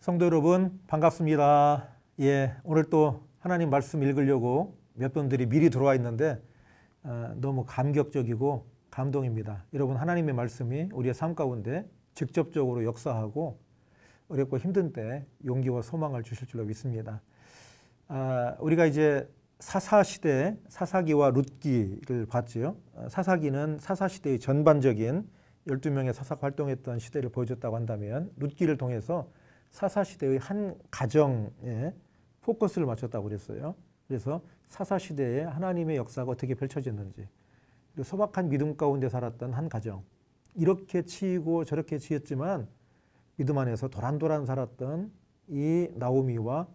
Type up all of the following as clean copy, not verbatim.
성도 여러분 반갑습니다. 예, 오늘 또 하나님 말씀 읽으려고 몇 분들이 미리 들어와 있는데 너무 감격적이고 감동입니다. 여러분 하나님의 말씀이 우리의 삶 가운데 직접적으로 역사하고 어렵고 힘든 때 용기와 소망을 주실 줄로 믿습니다. 우리가 이제 사사시대 사사기와 룻기를 봤죠. 사사기는 사사시대의 전반적인 12명의 사사가 활동했던 시대를 보여줬다고 한다면 룻기를 통해서 사사시대의 한 가정에 포커스를 맞췄다고 그랬어요. 그래서 사사시대에 하나님의 역사가 어떻게 펼쳐졌는지, 그리고 소박한 믿음 가운데 살았던 한 가정, 이렇게 치이고 저렇게 치였지만 믿음 안에서 도란도란 살았던 이 나오미와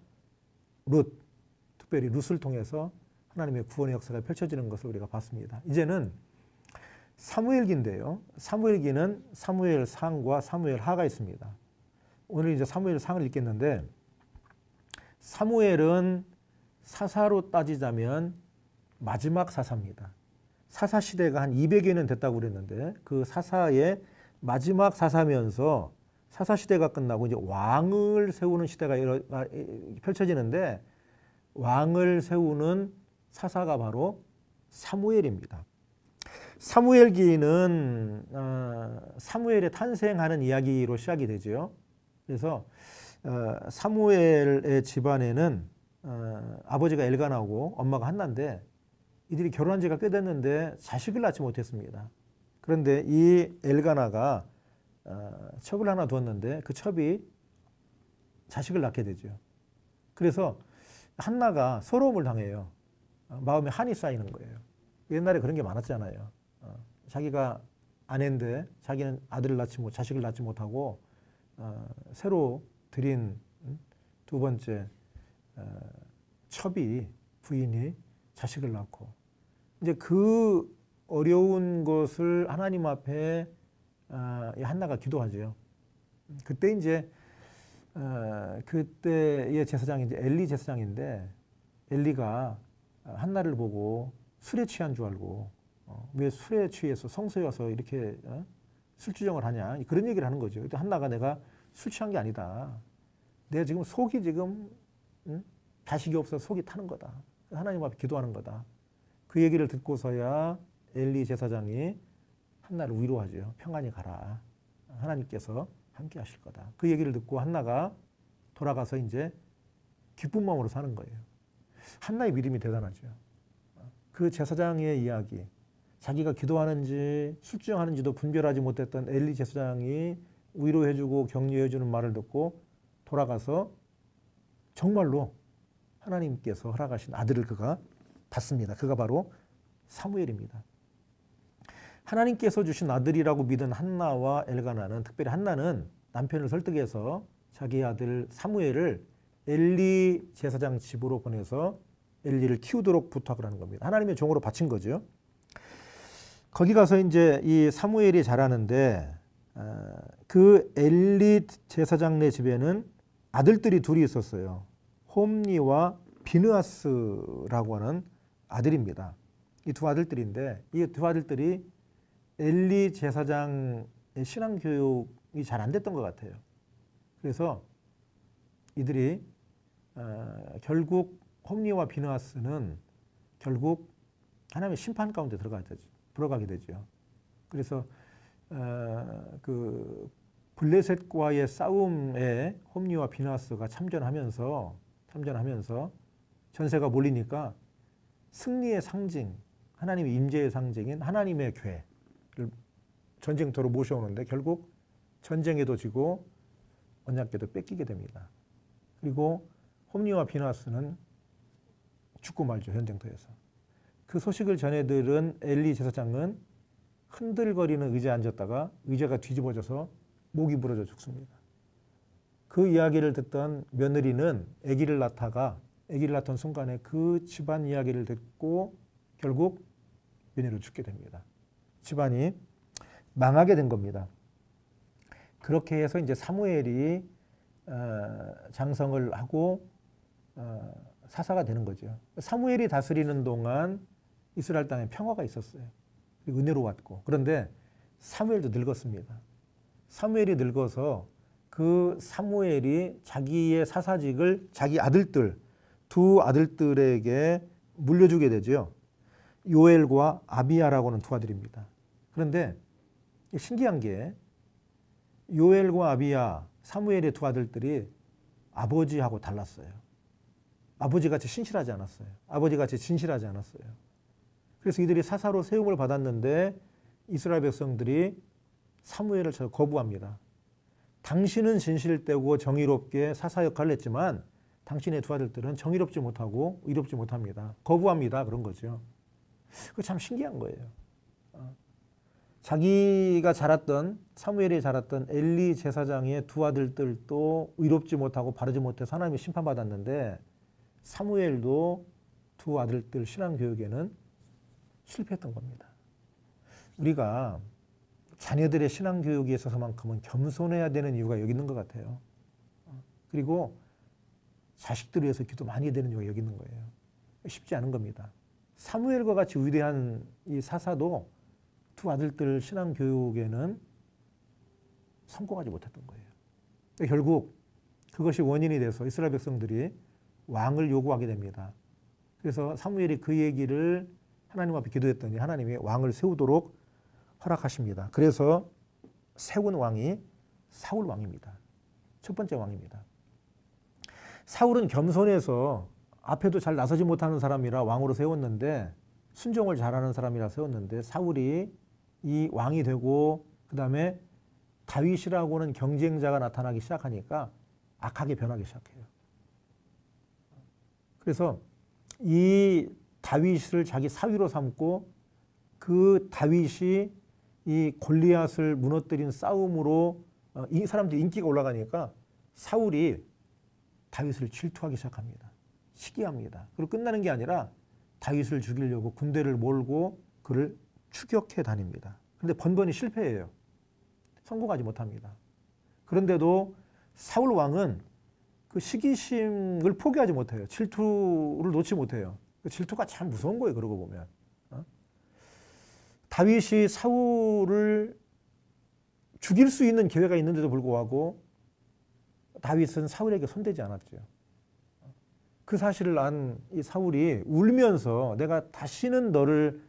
룻, 특별히 룻을 통해서 하나님의 구원의 역사가 펼쳐지는 것을 우리가 봤습니다. 이제는 사무엘기인데요. 사무엘기는 사무엘상과 사무엘하가 있습니다. 오늘 이제 사무엘상을 읽겠는데, 사무엘은 사사로 따지자면 마지막 사사입니다. 사사 시대가 한 200여 년 됐다고 그랬는데 그 사사의 마지막 사사면서 사사 시대가 끝나고 이제 왕을 세우는 시대가 펼쳐지는데, 왕을 세우는 사사가 바로 사무엘입니다. 사무엘기는 사무엘의 탄생하는 이야기로 시작이 되죠. 그래서 사무엘의 집안에는 아버지가 엘가나고 엄마가 한나인데 이들이 결혼한 지가 꽤 됐는데 자식을 낳지 못했습니다. 그런데 이 엘가나가 첩을 하나 두었는데 그 첩이 자식을 낳게 되죠. 그래서 한나가 서러움을 당해요. 마음에 한이 쌓이는 거예요. 옛날에 그런 게 많았잖아요. 자기가 아내인데 자기는 아들을 자식을 낳지 못하고 새로 들인 두 번째 첩이, 부인이 자식을 낳고, 이제 그 어려운 것을 하나님 앞에 한나가 기도하죠. 그때 이제 그때의 제사장이 이제 엘리 제사장인데, 엘리가 한나를 보고 술에 취한 줄 알고 왜 술에 취해서 성소에 와서 이렇게 술주정을 하냐, 그런 얘기를 하는 거죠. 그때 한나가 내가 술 취한 게 아니다. 내가 지금 속이 지금 자식이 없어서 속이 타는 거다. 하나님 앞에 기도하는 거다. 그 얘기를 듣고서야 엘리 제사장이 한나를 위로하죠. 평안히 가라. 하나님께서 함께 하실 거다. 그 얘기를 듣고 한나가 돌아가서 이제 기쁜 마음으로 사는 거예요. 한나의 믿음이 대단하죠. 그 제사장의 이야기, 자기가 기도하는지 술주정하는지도 분별하지 못했던 엘리 제사장이 위로해주고 격려해주는 말을 듣고 돌아가서 정말로 하나님께서 허락하신 아들을 그가 받습니다. 그가 바로 사무엘입니다. 하나님께서 주신 아들이라고 믿은 한나와 엘가나는, 특별히 한나는 남편을 설득해서 자기 아들 사무엘을 엘리 제사장 집으로 보내서 엘리를 키우도록 부탁을 하는 겁니다. 하나님의 종으로 바친 거죠. 거기 가서 이제 이 사무엘이 자라는데, 그 엘리 제사장네 집에는 아들들이 둘이 있었어요. 홈니와 비느하스라고 하는 아들입니다. 이 두 아들들인데, 이 두 아들들이 엘리 제사장의 신앙 교육이 잘 안 됐던 것 같아요. 그래서 이들이 결국 홈니와 비느하스는 결국 하나님의 심판 가운데 들어가게 되죠. 그래서 그 블레셋과의 싸움에 홈니와 비느하스가 참전하면서 전세가 몰리니까 승리의 상징, 하나님의 임재의 상징인 하나님의 교회를 전쟁터로 모셔오는데 결국 전쟁에도 지고 언약궤도 뺏기게 됩니다. 그리고 홈니와 비느하스는 죽고 말죠, 전쟁터에서. 그 소식을 전해들은 엘리 제사장은 흔들거리는 의자에 앉았다가 의자가 뒤집어져서 목이 부러져 죽습니다. 그 이야기를 듣던 며느리는 아기를 낳던 순간에 그 집안 이야기를 듣고 결국 며느리로 죽게 됩니다. 집안이 망하게 된 겁니다. 그렇게 해서 이제 사무엘이 장성을 하고 사사가 되는 거죠. 사무엘이 다스리는 동안 이스라엘 땅에 평화가 있었어요. 은혜로웠고. 그런데 사무엘도 늙었습니다. 사무엘이 늙어서 그 사무엘이 자기의 사사직을 자기 아들들, 두 아들들에게 물려주게 되죠. 요엘과 아비야라고는 두 아들입니다. 그런데 신기한 게 요엘과 아비야, 사무엘의 두 아들들이 아버지하고 달랐어요. 아버지같이 신실하지 않았어요. 아버지같이 진실하지 않았어요. 그래서 이들이 사사로 세움을 받았는데 이스라엘 백성들이 사무엘을 거부합니다. 당신은 진실되고 정의롭게 사사 역할을 했지만 당신의 두 아들들은 정의롭지 못하고 의롭지 못합니다. 거부합니다. 그런 거죠. 그거 참 신기한 거예요. 자기가 자랐던, 사무엘이 자랐던 엘리 제사장의 두 아들들도 의롭지 못하고 바르지 못해서 하나님이 심판받았는데 사무엘도 두 아들들 신앙교육에는 실패했던 겁니다. 우리가 자녀들의 신앙교육에 있어서만큼은 겸손해야 되는 이유가 여기 있는 것 같아요. 그리고 자식들을 위해서 기도 많이 해야 되는 이유가 여기 있는 거예요. 쉽지 않은 겁니다. 사무엘과 같이 위대한 이 사사도 두 아들들 신앙교육에는 성공하지 못했던 거예요. 결국 그것이 원인이 돼서 이스라엘 백성들이 왕을 요구하게 됩니다. 그래서 사무엘이 그 얘기를 하나님 앞에 기도했더니 하나님이 왕을 세우도록 허락하십니다. 그래서 세운 왕이 사울 왕입니다. 첫 번째 왕입니다. 사울은 겸손해서 앞에도 잘 나서지 못하는 사람이라 왕으로 세웠는데 순종을 잘하는 사람이라 세웠는데 사울이 이 왕이 되고 그 다음에 다윗이라고는 경쟁자가 나타나기 시작하니까 악하게 변하기 시작해요. 그래서 이 다윗을 자기 사위로 삼고 그 다윗이 이 골리앗을 무너뜨린 싸움으로 이 사람들이 인기가 올라가니까 사울이 다윗을 질투하기 시작합니다. 시기합니다. 그리고 끝나는 게 아니라 다윗을 죽이려고 군대를 몰고 그를 추격해 다닙니다. 그런데 번번이 실패해요. 성공하지 못합니다. 그런데도 사울 왕은 그 시기심을 포기하지 못해요. 질투를 놓지 못해요. 그 질투가 참 무서운 거예요. 그러고 보면. 다윗이 사울을 죽일 수 있는 기회가 있는데도 불구하고 다윗은 사울에게 손대지 않았죠. 그 사실을 안 이 사울이 울면서 내가 다시는 너를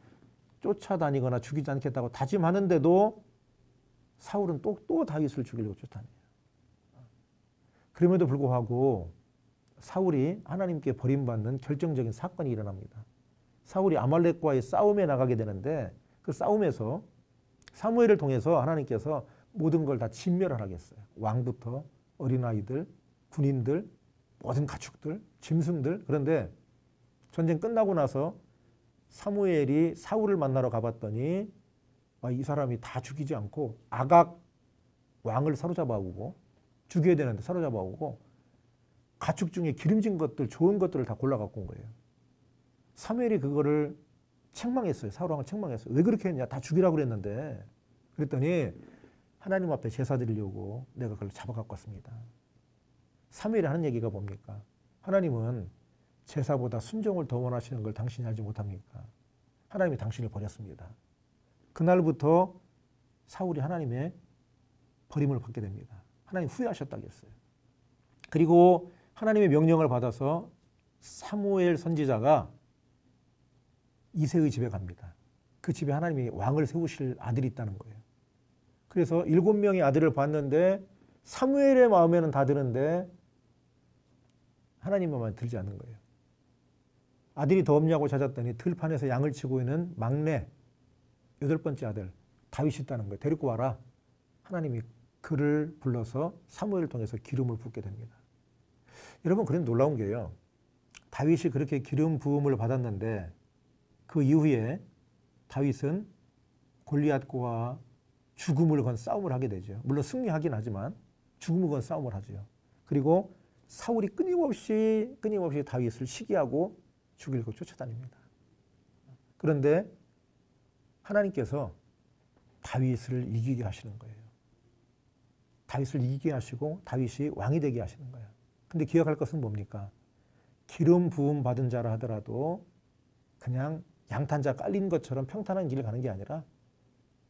쫓아다니거나 죽이지 않겠다고 다짐하는데도 사울은 또 다윗을 죽이려고 쫓아다녀요. 그럼에도 불구하고 사울이 하나님께 버림받는 결정적인 사건이 일어납니다. 사울이 아말렉과의 싸움에 나가게 되는데 그 싸움에서 사무엘을 통해서 하나님께서 모든 걸 다 진멸하겠어요. 왕부터 어린아이들, 군인들, 모든 가축들, 짐승들. 그런데 전쟁 끝나고 나서 사무엘이 사울을 만나러 가봤더니 이 사람이 다 죽이지 않고 아각 왕을 사로잡아오고 죽여야 되는데 사로잡아오고 가축 중에 기름진 것들, 좋은 것들을 다 골라 갖고 온 거예요. 사무엘이 그거를 책망했어요. 사울 왕을 책망했어요. 왜 그렇게 했냐? 다 죽이라고 그랬는데. 그랬더니 하나님 앞에 제사 드리려고 내가 그걸 잡아 갖고 왔습니다. 사무엘이 하는 얘기가 뭡니까? 하나님은 제사보다 순종을 더 원하시는 걸 당신이 알지 못합니까? 하나님이 당신을 버렸습니다. 그날부터 사울이 하나님의 버림을 받게 됩니다. 하나님 후회하셨다고 했어요. 그리고 하나님의 명령을 받아서 사무엘 선지자가 이새의 집에 갑니다. 그 집에 하나님이 왕을 세우실 아들이 있다는 거예요. 그래서 7명의 아들을 봤는데 사무엘의 마음에는 다 드는데 하나님의 마음에 들지 않는 거예요. 아들이 더 없냐고 찾았더니 들판에서 양을 치고 있는 막내 8번째 아들 다윗이 있다는 거예요. 데리고 와라. 하나님이 그를 불러서 사무엘을 통해서 기름을 붓게 됩니다. 여러분, 그런 놀라운 게요. 다윗이 그렇게 기름 부음을 받았는데 그 이후에 다윗은 골리앗과 죽음을 건 싸움을 하게 되죠. 물론 승리하긴 하지만 죽음을 건 싸움을 하죠. 그리고 사울이 끊임없이 다윗을 시기하고 죽이려고 쫓아다닙니다. 그런데 하나님께서 다윗을 이기게 하시는 거예요. 다윗을 이기게 하시고 다윗이 왕이 되게 하시는 거예요. 근데 기억할 것은 뭡니까? 기름 부음 받은 자라 하더라도 그냥 양탄자 깔린 것처럼 평탄한 길을 가는 게 아니라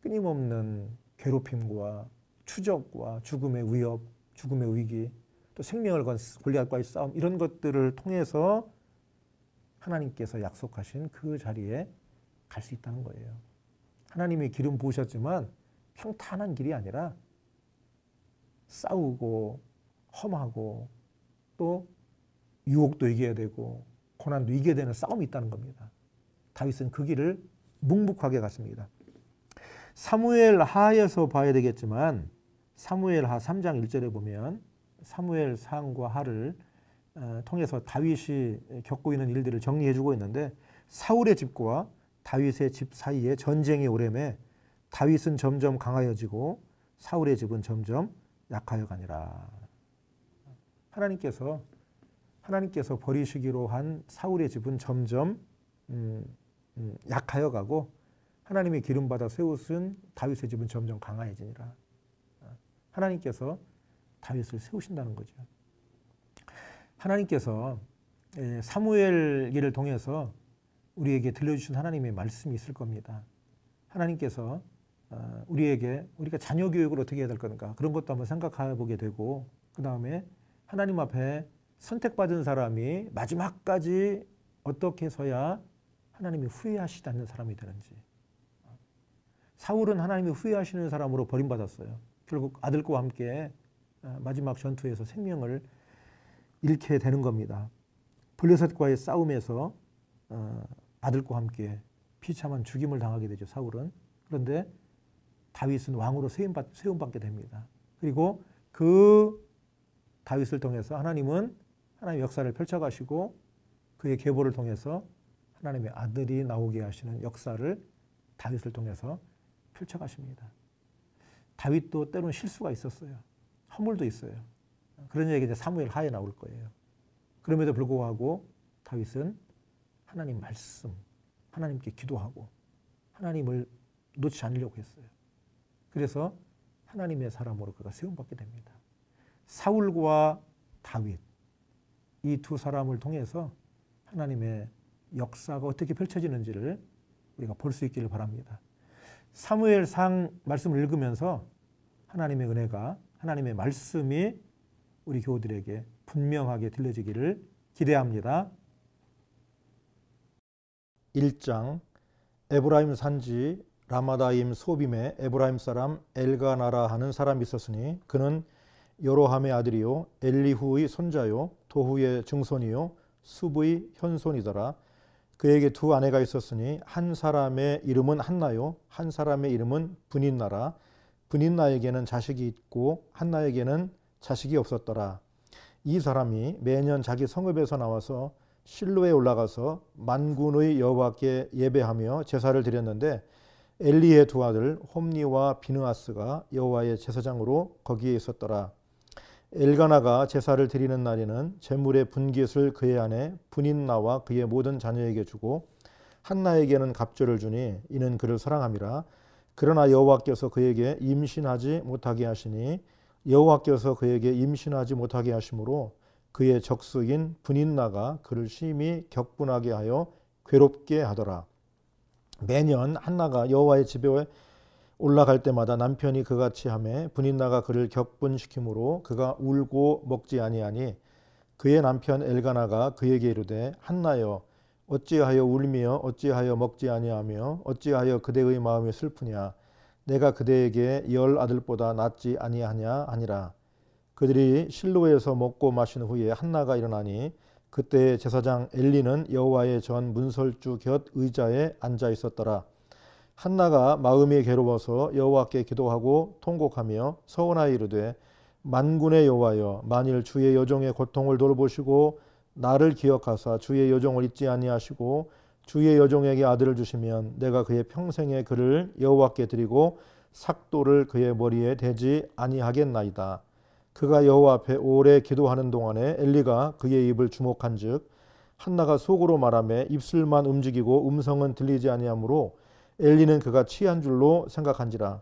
끊임없는 괴롭힘과 추적과 죽음의 위협, 죽음의 위기, 또 생명을 건 골리앗과의 싸움, 이런 것들을 통해서 하나님께서 약속하신 그 자리에 갈 수 있다는 거예요. 하나님이 기름 부으셨지만 평탄한 길이 아니라 싸우고 험하고 또 유혹도 이겨야 되고 고난도 이겨야 되는 싸움이 있다는 겁니다. 다윗은 그 길을 묵묵하게 갔습니다. 사무엘 하에서 봐야 되겠지만 사무엘 하 3장 1절에 보면 사무엘 상과 하를 통해서 다윗이 겪고 있는 일들을 정리해주고 있는데, 사울의 집과 다윗의 집 사이에 전쟁이 오래매 다윗은 점점 강하여지고 사울의 집은 점점 약하여 가니라. 하나님께서 버리시기로 한 사울의 집은 점점 약하여 가고 하나님의 기름받아 세우신 다윗의 집은 점점 강해지니라. 하나님께서 다윗을 세우신다는 거죠. 하나님께서 사무엘기를 통해서 우리에게 들려주신 하나님의 말씀이 있을 겁니다. 하나님께서 우리가 자녀 교육을 어떻게 해야 될 건가, 그런 것도 한번 생각해 보게 되고, 그 다음에 하나님 앞에 선택받은 사람이 마지막까지 어떻게 해서야 하나님이 후회하시지 않는 사람이 되는지. 사울은 하나님이 후회하시는 사람으로 버림받았어요. 결국 아들과 함께 마지막 전투에서 생명을 잃게 되는 겁니다. 블레셋과의 싸움에서 아들과 함께 비참한 죽임을 당하게 되죠, 사울은. 그런데 다윗은 왕으로 세움받게 됩니다. 그리고 그 다윗을 통해서 하나님은 하나님의 역사를 펼쳐가시고 그의 계보를 통해서 하나님의 아들이 나오게 하시는 역사를 다윗을 통해서 펼쳐가십니다. 다윗도 때로는 실수가 있었어요. 허물도 있어요. 그런 얘기가 이제 사무엘 하에 나올 거예요. 그럼에도 불구하고 다윗은 하나님 말씀, 하나님께 기도하고 하나님을 놓지 않으려고 했어요. 그래서 하나님의 사람으로 그가 세움받게 됩니다. 사울과 다윗, 이 두 사람을 통해서 하나님의 역사가 어떻게 펼쳐지는지를 우리가 볼 수 있기를 바랍니다. 사무엘상 말씀을 읽으면서 하나님의 은혜가, 하나님의 말씀이 우리 교우들에게 분명하게 들려지기를 기대합니다. 1장, 에브라임 산지 라마다임 소빔에 에브라임 사람 엘가나라 하는 사람이 있었으니 그는 여로함의 아들이요 엘리후의 손자요 도후의 증손이요 수브의 현손이더라. 그에게 두 아내가 있었으니 한 사람의 이름은 한나요 한 사람의 이름은 브닌나라. 브닌나에게는 자식이 있고 한나에게는 자식이 없었더라. 이 사람이 매년 자기 성읍에서 나와서 실로에 올라가서 만군의 여호와께 예배하며 제사를 드렸는데 엘리의 두 아들 홈니와 비느하스가 여호와의 제사장으로 거기에 있었더라. 엘가나가 제사를 드리는 날에는 제물의 분깃을 그의 아내 브닌나와 그의 모든 자녀에게 주고 한나에게는 갑절을 주니 이는 그를 사랑함이라. 그러나 여호와께서 그에게 임신하지 못하게 하시니 여호와께서 그에게 임신하지 못하게 하심으로 그의 적수인 브닌나가 그를 심히 격분하게 하여 괴롭게 하더라. 매년 한나가 여호와의 집에 올라갈 때마다 남편이 그같이 하매 브닌나가 그를 격분시키므로 그가 울고 먹지 아니하니 그의 남편 엘가나가 그에게 이르되 한나여 어찌하여 울며 어찌하여 먹지 아니하며 어찌하여 그대의 마음이 슬프냐. 내가 그대에게 10 아들보다 낫지 아니하냐 하니라. 그들이 실로에서 먹고 마신 후에 한나가 일어나니 그때 제사장 엘리는 여호와의 전 문설주 곁 의자에 앉아 있었더라. 한나가 마음이 괴로워서 여호와께 기도하고 통곡하며 서원하여 이르되 만군의 여호와여 만일 주의 여종의 고통을 돌보시고 나를 기억하사 주의 여종을 잊지 아니하시고 주의 여종에게 아들을 주시면 내가 그의 평생에 그를 여호와께 드리고 삭도를 그의 머리에 대지 아니하겠나이다. 그가 여호와 앞에 오래 기도하는 동안에 엘리가 그의 입을 주목한즉 한나가 속으로 말하며 입술만 움직이고 음성은 들리지 아니하므로 엘리는 그가 취한 줄로 생각한지라.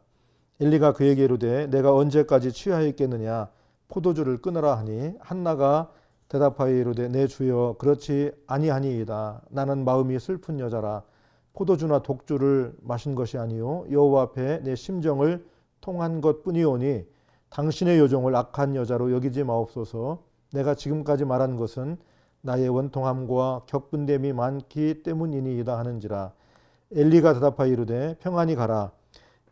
엘리가 그에게 이르되 내가 언제까지 취하였겠느냐. 포도주를 끊으라 하니 한나가 대답하여 이르되 내 주여 그렇지 아니하니이다. 나는 마음이 슬픈 여자라. 포도주나 독주를 마신 것이 아니요 여호와 앞에 내 심정을 통한 것뿐이오니 당신의 요종을 악한 여자로 여기지 마옵소서. 내가 지금까지 말한 것은 나의 원통함과 격분됨이 많기 때문이니이다 하는지라. 엘리가 대답하여 이르되 평안히 가라.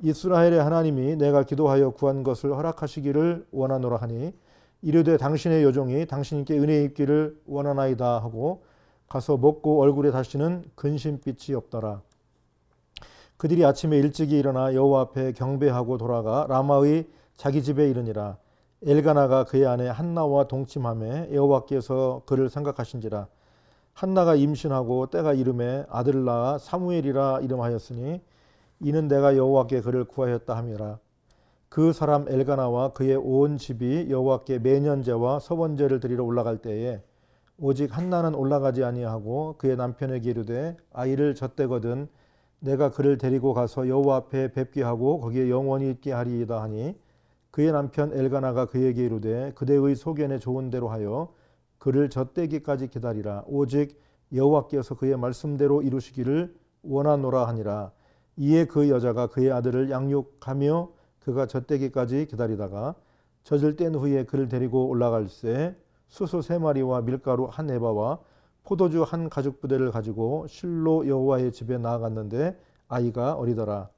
이스라엘의 하나님이 내가 기도하여 구한 것을 허락하시기를 원하노라 하니 이르되 당신의 요종이 당신께 은혜 입기를 원하나이다 하고 가서 먹고 얼굴에 다시는 근심빛이 없더라. 그들이 아침에 일찍이 일어나 여호와 앞에 경배하고 돌아가 라마의 자기 집에 이르니라. 엘가나가 그의 아내 한나와 동침하매 여호와께서 그를 생각하신지라. 한나가 임신하고 때가 이름에 아들을 낳아 사무엘이라 이름하였으니 이는 내가 여호와께 그를 구하였다 함이라. 그 사람 엘가나와 그의 온 집이 여호와께 매년제와 서번제를 드리러 올라갈 때에 오직 한나는 올라가지 아니하고 그의 남편에게 이르되 아이를 젖대거든 내가 그를 데리고 가서 여호와 앞에 뵙게 하고 거기에 영원히 있게 하리이다 하니 그의 남편 엘가나가 그에게 이르되 그대의 소견에 좋은 대로 하여 그를 젖대기까지 기다리라. 오직 여호와께서 그의 말씀대로 이루시기를 원하노라 하니라. 이에 그 여자가 그의 아들을 양육하며 그가 젖대기까지 기다리다가 젖을 뗀 후에 그를 데리고 올라갈새 수소 3마리와 밀가루 1에바와 포도주 1가죽부대를 가지고 실로 여호와의 집에 나아갔는데 아이가 어리더라.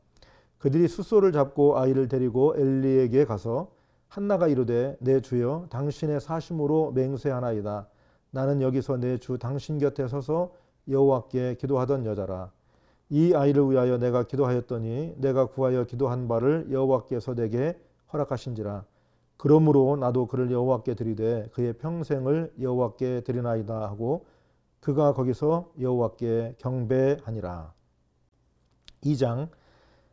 그들이 숫소를 잡고 아이를 데리고 엘리에게 가서 한나가 이르되 내 주여 당신의 사심으로 맹세하나이다. 나는 여기서 내 주 당신 곁에 서서 여호와께 기도하던 여자라. 이 아이를 위하여 내가 기도하였더니 내가 구하여 기도한 바를 여호와께서 내게 허락하신지라. 그러므로 나도 그를 여호와께 드리되 그의 평생을 여호와께 드리나이다 하고 그가 거기서 여호와께 경배하니라. 2장.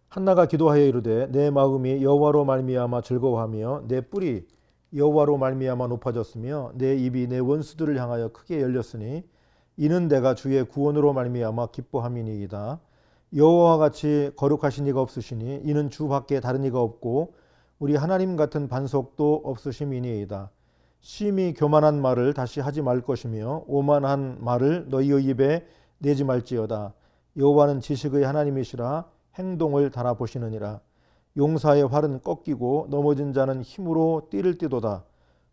한나가 기도하여 이르되 내 마음이 여호와로 말미암아 즐거워하며 내 뿔이 여호와로 말미암아 높아졌으며 내 입이 내 원수들을 향하여 크게 열렸으니 이는 내가 주의 구원으로 말미암아 기뻐함이니이다. 여호와와 같이 거룩하신 이가 없으시니 이는 주밖에 다른 이가 없고 우리 하나님 같은 반석도 없으심이니이다. 심히 교만한 말을 다시 하지 말 것이며 오만한 말을 너희의 입에 내지 말지어다. 여호와는 지식의 하나님이시라 행동을 달아보시느니라. 용사의 활은 꺾이고 넘어진 자는 힘으로 띠를 띠도다.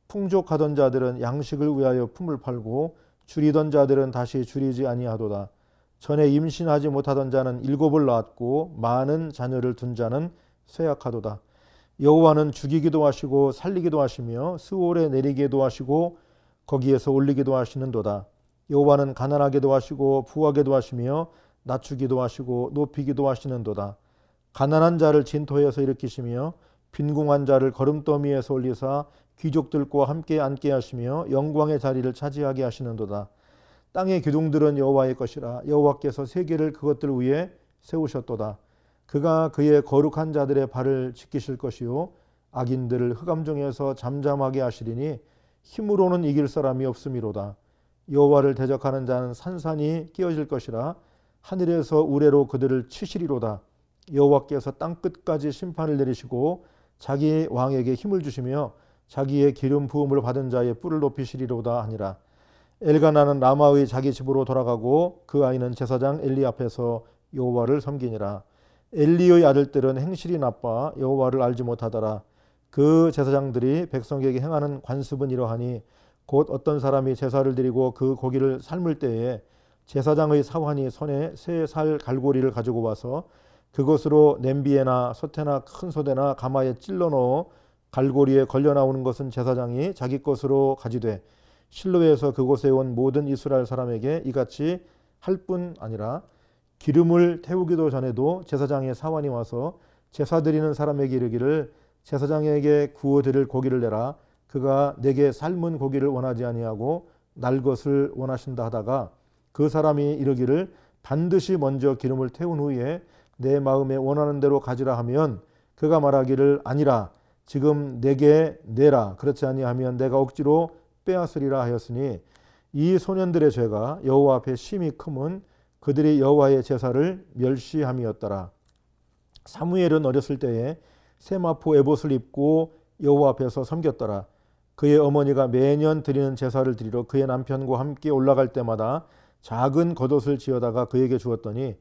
풍족하던 자들은 양식을 위하여 품을 팔고 줄이던 자들은 다시 줄이지 아니하도다. 전에 임신하지 못하던 자는 7을 낳았고 많은 자녀를 둔 자는 쇠약하도다. 여호와는 죽이기도 하시고 살리기도 하시며 스올에 내리기도 하시고 거기에서 올리기도 하시는도다. 여호와는 가난하게도 하시고 부하게도 하시며 낮추기도 하시고 높이기도 하시는도다. 가난한 자를 진토에서 일으키시며 빈궁한 자를 거름더미에서 올리사 귀족들과 함께 앉게 하시며 영광의 자리를 차지하게 하시는도다. 땅의 기둥들은 여호와의 것이라. 여호와께서 세계를 그것들 위에 세우셨도다. 그가 그의 거룩한 자들의 발을 지키실 것이요 악인들을 흑암 중에서 잠잠하게 하시리니 힘으로는 이길 사람이 없음이로다. 여호와를 대적하는 자는 산산이 끼어질 것이라. 하늘에서 우레로 그들을 치시리로다. 여호와께서 땅끝까지 심판을 내리시고 자기 왕에게 힘을 주시며 자기의 기름 부음을 받은 자의 뿔을 높이시리로다 하니라. 엘가나는 라마의 자기 집으로 돌아가고 그 아이는 제사장 엘리 앞에서 여호와를 섬기니라. 엘리의 아들들은 행실이 나빠 여호와를 알지 못하더라. 그 제사장들이 백성에게 행하는 관습은 이러하니 곧 어떤 사람이 제사를 드리고 그 고기를 삶을 때에 제사장의 사환이 손에 3살 갈고리를 가지고 와서 그것으로 냄비에나 솥에나 큰 솥에나 가마에 찔러 넣어 갈고리에 걸려 나오는 것은 제사장이 자기 것으로 가지되 실로에서 그곳에 온 모든 이스라엘 사람에게 이같이 할 뿐 아니라 기름을 태우기도 전에도 제사장의 사환이 와서 제사 드리는 사람에게 이르기를 제사장에게 구워 드릴 고기를 내라. 그가 내게 삶은 고기를 원하지 아니하고 날 것을 원하신다 하다가 그 사람이 이르기를 반드시 먼저 기름을 태운 후에 내 마음에 원하는 대로 가지라 하면 그가 말하기를 아니라 지금 내게 내라. 그렇지 아니하면 내가 억지로 빼앗으리라 하였으니 이 소년들의 죄가 여호와 앞에 심히 크면 그들이 여호와의 제사를 멸시함이었더라. 사무엘은 어렸을 때에 세마포 에봇을 입고 여호와 앞에서 섬겼더라. 그의 어머니가 매년 드리는 제사를 드리러 그의 남편과 함께 올라갈 때마다 작은 겉옷을 지어다가 그에게 주었더니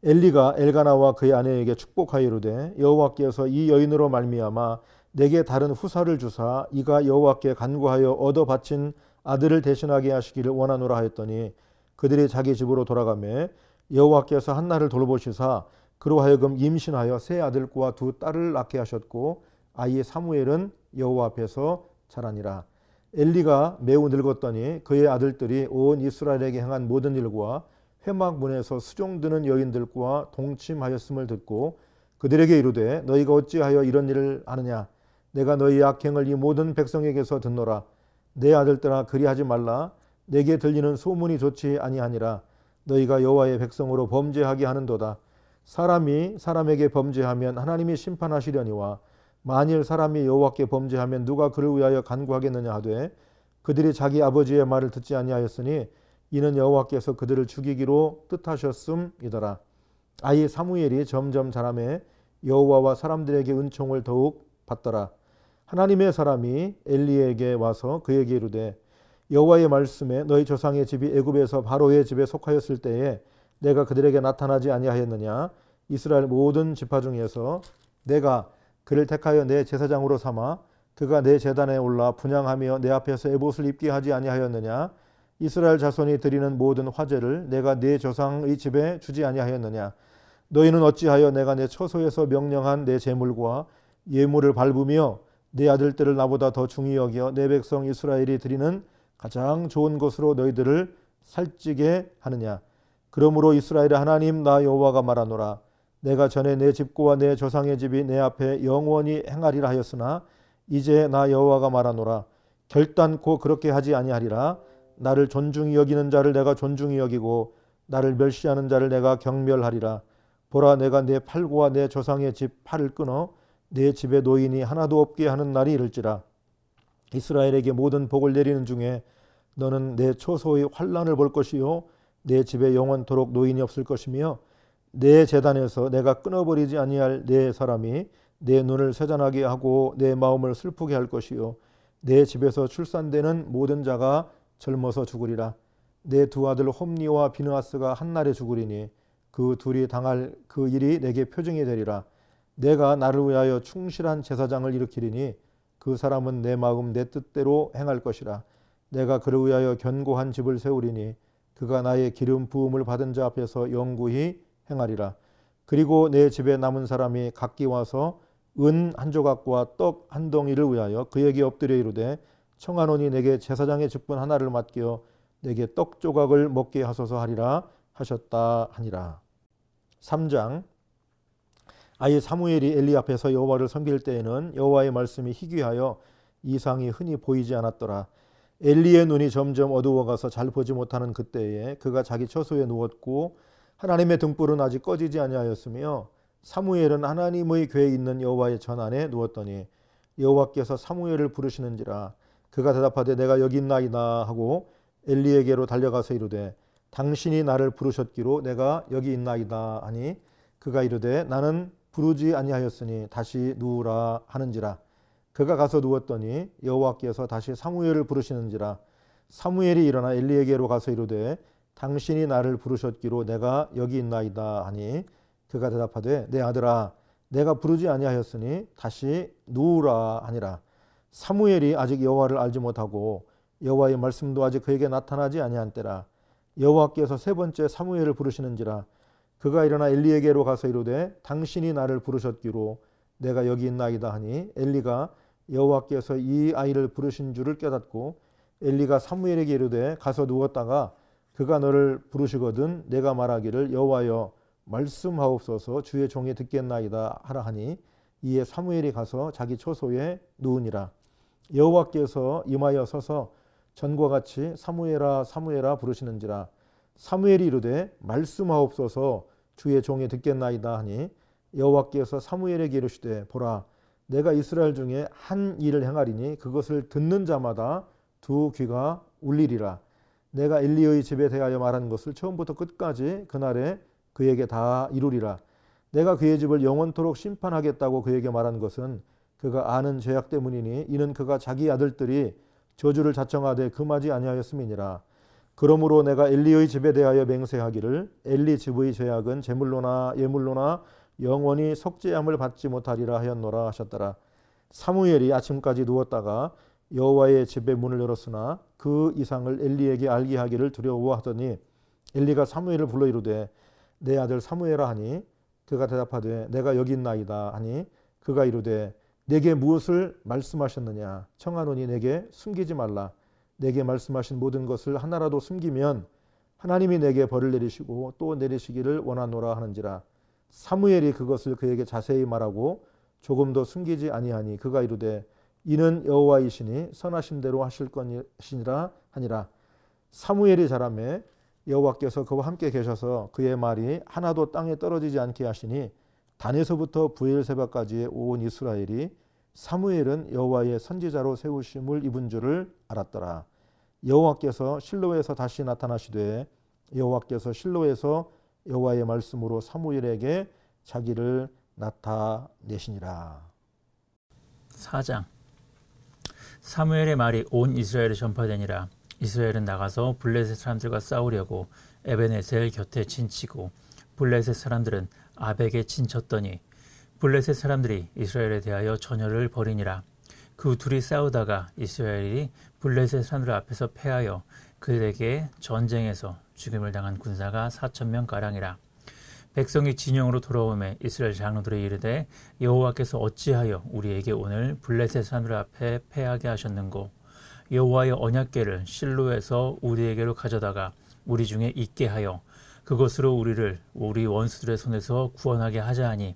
엘리가 엘가나와 그의 아내에게 축복하여 이르되 여호와께서 이 여인으로 말미암아 내게 다른 후사를 주사 이가 여호와께 간구하여 얻어 바친 아들을 대신하게 하시기를 원하노라 하였더니 그들이 자기 집으로 돌아가매 여호와께서 한나를 돌보시사 그로 하여금 임신하여 세 아들과 두 딸을 낳게 하셨고 아이 사무엘은 여호와 앞에서 자라니라. 엘리가 매우 늙었더니 그의 아들들이 온 이스라엘에게 행한 모든 일과 회막문에서 수종드는 여인들과 동침하였음을 듣고 그들에게 이르되 너희가 어찌하여 이런 일을 하느냐. 내가 너희 악행을 이 모든 백성에게서 듣노라. 내 아들들아 그리하지 말라. 내게 들리는 소문이 좋지 아니하니라. 너희가 여호와의 백성으로 범죄하게 하는도다. 사람이 사람에게 범죄하면 하나님이 심판하시려니와 만일 사람이 여호와께 범죄하면 누가 그를 위하여 간구하겠느냐 하되 그들이 자기 아버지의 말을 듣지 아니하였으니 이는 여호와께서 그들을 죽이기로 뜻하셨음이더라. 아이 사무엘이 점점 자라매 여호와와 사람들에게 은총을 더욱 받더라. 하나님의 사람이 엘리에게 와서 그에게 이르되 여호와의 말씀에 너희 조상의 집이 애굽에서 바로의 집에 속하였을 때에 내가 그들에게 나타나지 아니하였느냐. 이스라엘 모든 지파 중에서 내가 그를 택하여 내 제사장으로 삼아 그가 내 제단에 올라 분향하며 내 앞에서 에봇을 입게 하지 아니하였느냐. 이스라엘 자손이 드리는 모든 화제를 내가 내 조상의 집에 주지 아니하였느냐. 너희는 어찌하여 내가 내 처소에서 명령한 내 제물과 예물을 밟으며 내 아들들을 나보다 더 중히 여겨 내 백성 이스라엘이 드리는 가장 좋은 것으로 너희들을 살찌게 하느냐. 그러므로 이스라엘의 하나님 나 여호와가 말하노라. 내가 전에 내 집과 내 조상의 집이 내 앞에 영원히 행하리라 하였으나 이제 나 여호와가 말하노라. 결단코 그렇게 하지 아니하리라. 나를 존중히 여기는 자를 내가 존중히 여기고 나를 멸시하는 자를 내가 경멸하리라. 보라 내가 내 팔과 내 조상의 집 팔을 끊어 내 집에 노인이 하나도 없게 하는 날이 이를지라. 이스라엘에게 모든 복을 내리는 중에 너는 내 초소의 환난을 볼 것이요 내 집에 영원토록 노인이 없을 것이며 내 제단에서 내가 끊어버리지 아니할 내 사람이 내 눈을 세잔하게 하고 내 마음을 슬프게 할 것이요 내 집에서 출산되는 모든 자가 젊어서 죽으리라. 내 두 아들 홈니와 비느하스가 한날에 죽으리니 그 둘이 당할 그 일이 내게 표징이 되리라. 내가 나를 위하여 충실한 제사장을 일으키리니 그 사람은 내 마음 내 뜻대로 행할 것이라. 내가 그를 위하여 견고한 집을 세우리니 그가 나의 기름 부음을 받은 자 앞에서 영구히 행하리라. 그리고 내 집에 남은 사람이 각기 와서 은 한 조각과 떡 한 덩이를 위하여 그에게 엎드려 이르되 청하노니 내게 제사장의 직분 하나를 맡겨 내게 떡 조각을 먹게 하소서 하리라 하셨다 하니라. 3장. 아이 사무엘이 엘리 앞에서 여호와를 섬길 때에는 여호와의 말씀이 희귀하여 이상이 흔히 보이지 않았더라. 엘리의 눈이 점점 어두워가서 잘 보지 못하는 그때에 그가 자기 처소에 누웠고 하나님의 등불은 아직 꺼지지 아니하였으며 사무엘은 하나님의 궤에 있는 여호와의 전 안에 누웠더니 여호와께서 사무엘을 부르시는지라. 그가 대답하되 내가 여기 있나이다 하고 엘리에게로 달려가서 이르되 당신이 나를 부르셨기로 내가 여기 있나이다 하니 그가 이르되 나는 부르지 아니하였으니 다시 누우라 하는지라. 그가 가서 누웠더니 여호와께서 다시 사무엘을 부르시는지라. 사무엘이 일어나 엘리에게로 가서 이르되 당신이 나를 부르셨기로 내가 여기 있나이다 하니 그가 대답하되 내 아들아 내가 부르지 아니하였으니 다시 누우라 하니라. 사무엘이 아직 여호와를 알지 못하고 여호와의 말씀도 아직 그에게 나타나지 아니한 때라. 여호와께서 세 번째 사무엘을 부르시는지라. 그가 일어나 엘리에게로 가서 이르되 당신이 나를 부르셨기로 내가 여기 있나이다 하니 엘리가 여호와께서 이 아이를 부르신 줄을 깨닫고 엘리가 사무엘에게 이르되 가서 누웠다가 그가 너를 부르시거든 내가 말하기를 여호와여 말씀하옵소서 주의 종이 듣겠나이다 하라 하니 이에 사무엘이 가서 자기 처소에 누우니라. 여호와께서 임하여 서서 전과 같이 사무엘아 사무엘아 부르시는지라. 사무엘이 이르되 말씀하옵소서 주의 종이 듣겠나이다 하니 여호와께서 사무엘에게 이르시되 보라 내가 이스라엘 중에 한 일을 행하리니 그것을 듣는 자마다 두 귀가 울리리라. 내가 엘리의 집에 대하여 말한 것을 처음부터 끝까지 그날에 그에게 다 이루리라. 내가 그의 집을 영원토록 심판하겠다고 그에게 말한 것은 그가 아는 죄악 때문이니 이는 그가 자기 아들들이 저주를 자청하되 금하지 아니하였음이니라. 그러므로 내가 엘리의 집에 대하여 맹세하기를 엘리 집의 죄악은 제물로나 예물로나 영원히 속죄함을 받지 못하리라 하였노라 하셨더라. 사무엘이 아침까지 누웠다가 여호와의 집의 문을 열었으나 그 이상을 엘리에게 알게 하기를 두려워하더니 엘리가 사무엘을 불러 이르되 내 아들 사무엘아 하니 그가 대답하되 내가 여기 있나이다 하니 그가 이르되 내게 무엇을 말씀하셨느냐 청하노니 내게 숨기지 말라. 내게 말씀하신 모든 것을 하나라도 숨기면 하나님이 내게 벌을 내리시고 또 내리시기를 원하노라 하는지라. 사무엘이 그것을 그에게 자세히 말하고 조금도 숨기지 아니하니 그가 이르되 이는 여호와이시니 선하신 대로 하실 것이니라 하니라. 사무엘이 자라매 여호와께서 그와 함께 계셔서 그의 말이 하나도 땅에 떨어지지 않게 하시니 단에서부터 브엘세바까지의 온 이스라엘이 사무엘은 여호와의 선지자로 세우심을 입은 줄을 알았더라. 여호와께서 실로에서 다시 나타나시되 여호와께서 실로에서 여호와의 말씀으로 사무엘에게 자기를 나타내시니라. 4장. 사무엘의 말이 온 이스라엘에 전파되니라. 이스라엘은 나가서 블레셋 사람들과 싸우려고 에베네셀 곁에 진치고 블레셋 사람들은 아벡에 진쳤더니 블레셋 사람들이 이스라엘에 대하여 전열을 벌이니라. 그 둘이 싸우다가 이스라엘이 블레셋 사람들 앞에서 패하여 그들에게 전쟁에서 죽임을 당한 군사가 4,000명가량이라. 백성이 진영으로 돌아오매 이스라엘 장로들이 이르되 여호와께서 어찌하여 우리에게 오늘 블레셋 사람들 앞에 패하게 하셨는고 여호와의 언약궤를 실로에서 우리에게로 가져다가 우리 중에 있게 하여 그것으로 우리를 우리 원수들의 손에서 구원하게 하자 하니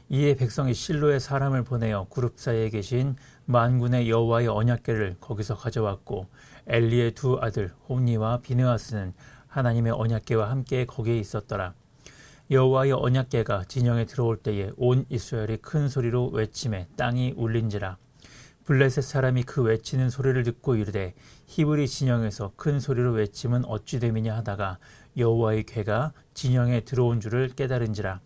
이에 백성이 실로에 사람을 보내어 그룹 사이에 계신 만군의 여호와의 언약궤를 거기서 가져왔고 엘리의 두 아들 홈니와 비느하스는 하나님의 언약궤와 함께 거기에 있었더라. 여호와의 언약궤가 진영에 들어올 때에 온 이스라엘이 큰 소리로 외치매 땅이 울린지라. 블레셋 사람이 그 외치는 소리를 듣고 이르되 히브리 진영에서 큰 소리로 외침은 어찌 됨이냐 하다가 여호와의 궤가 진영에 들어온 줄을 깨달은지라.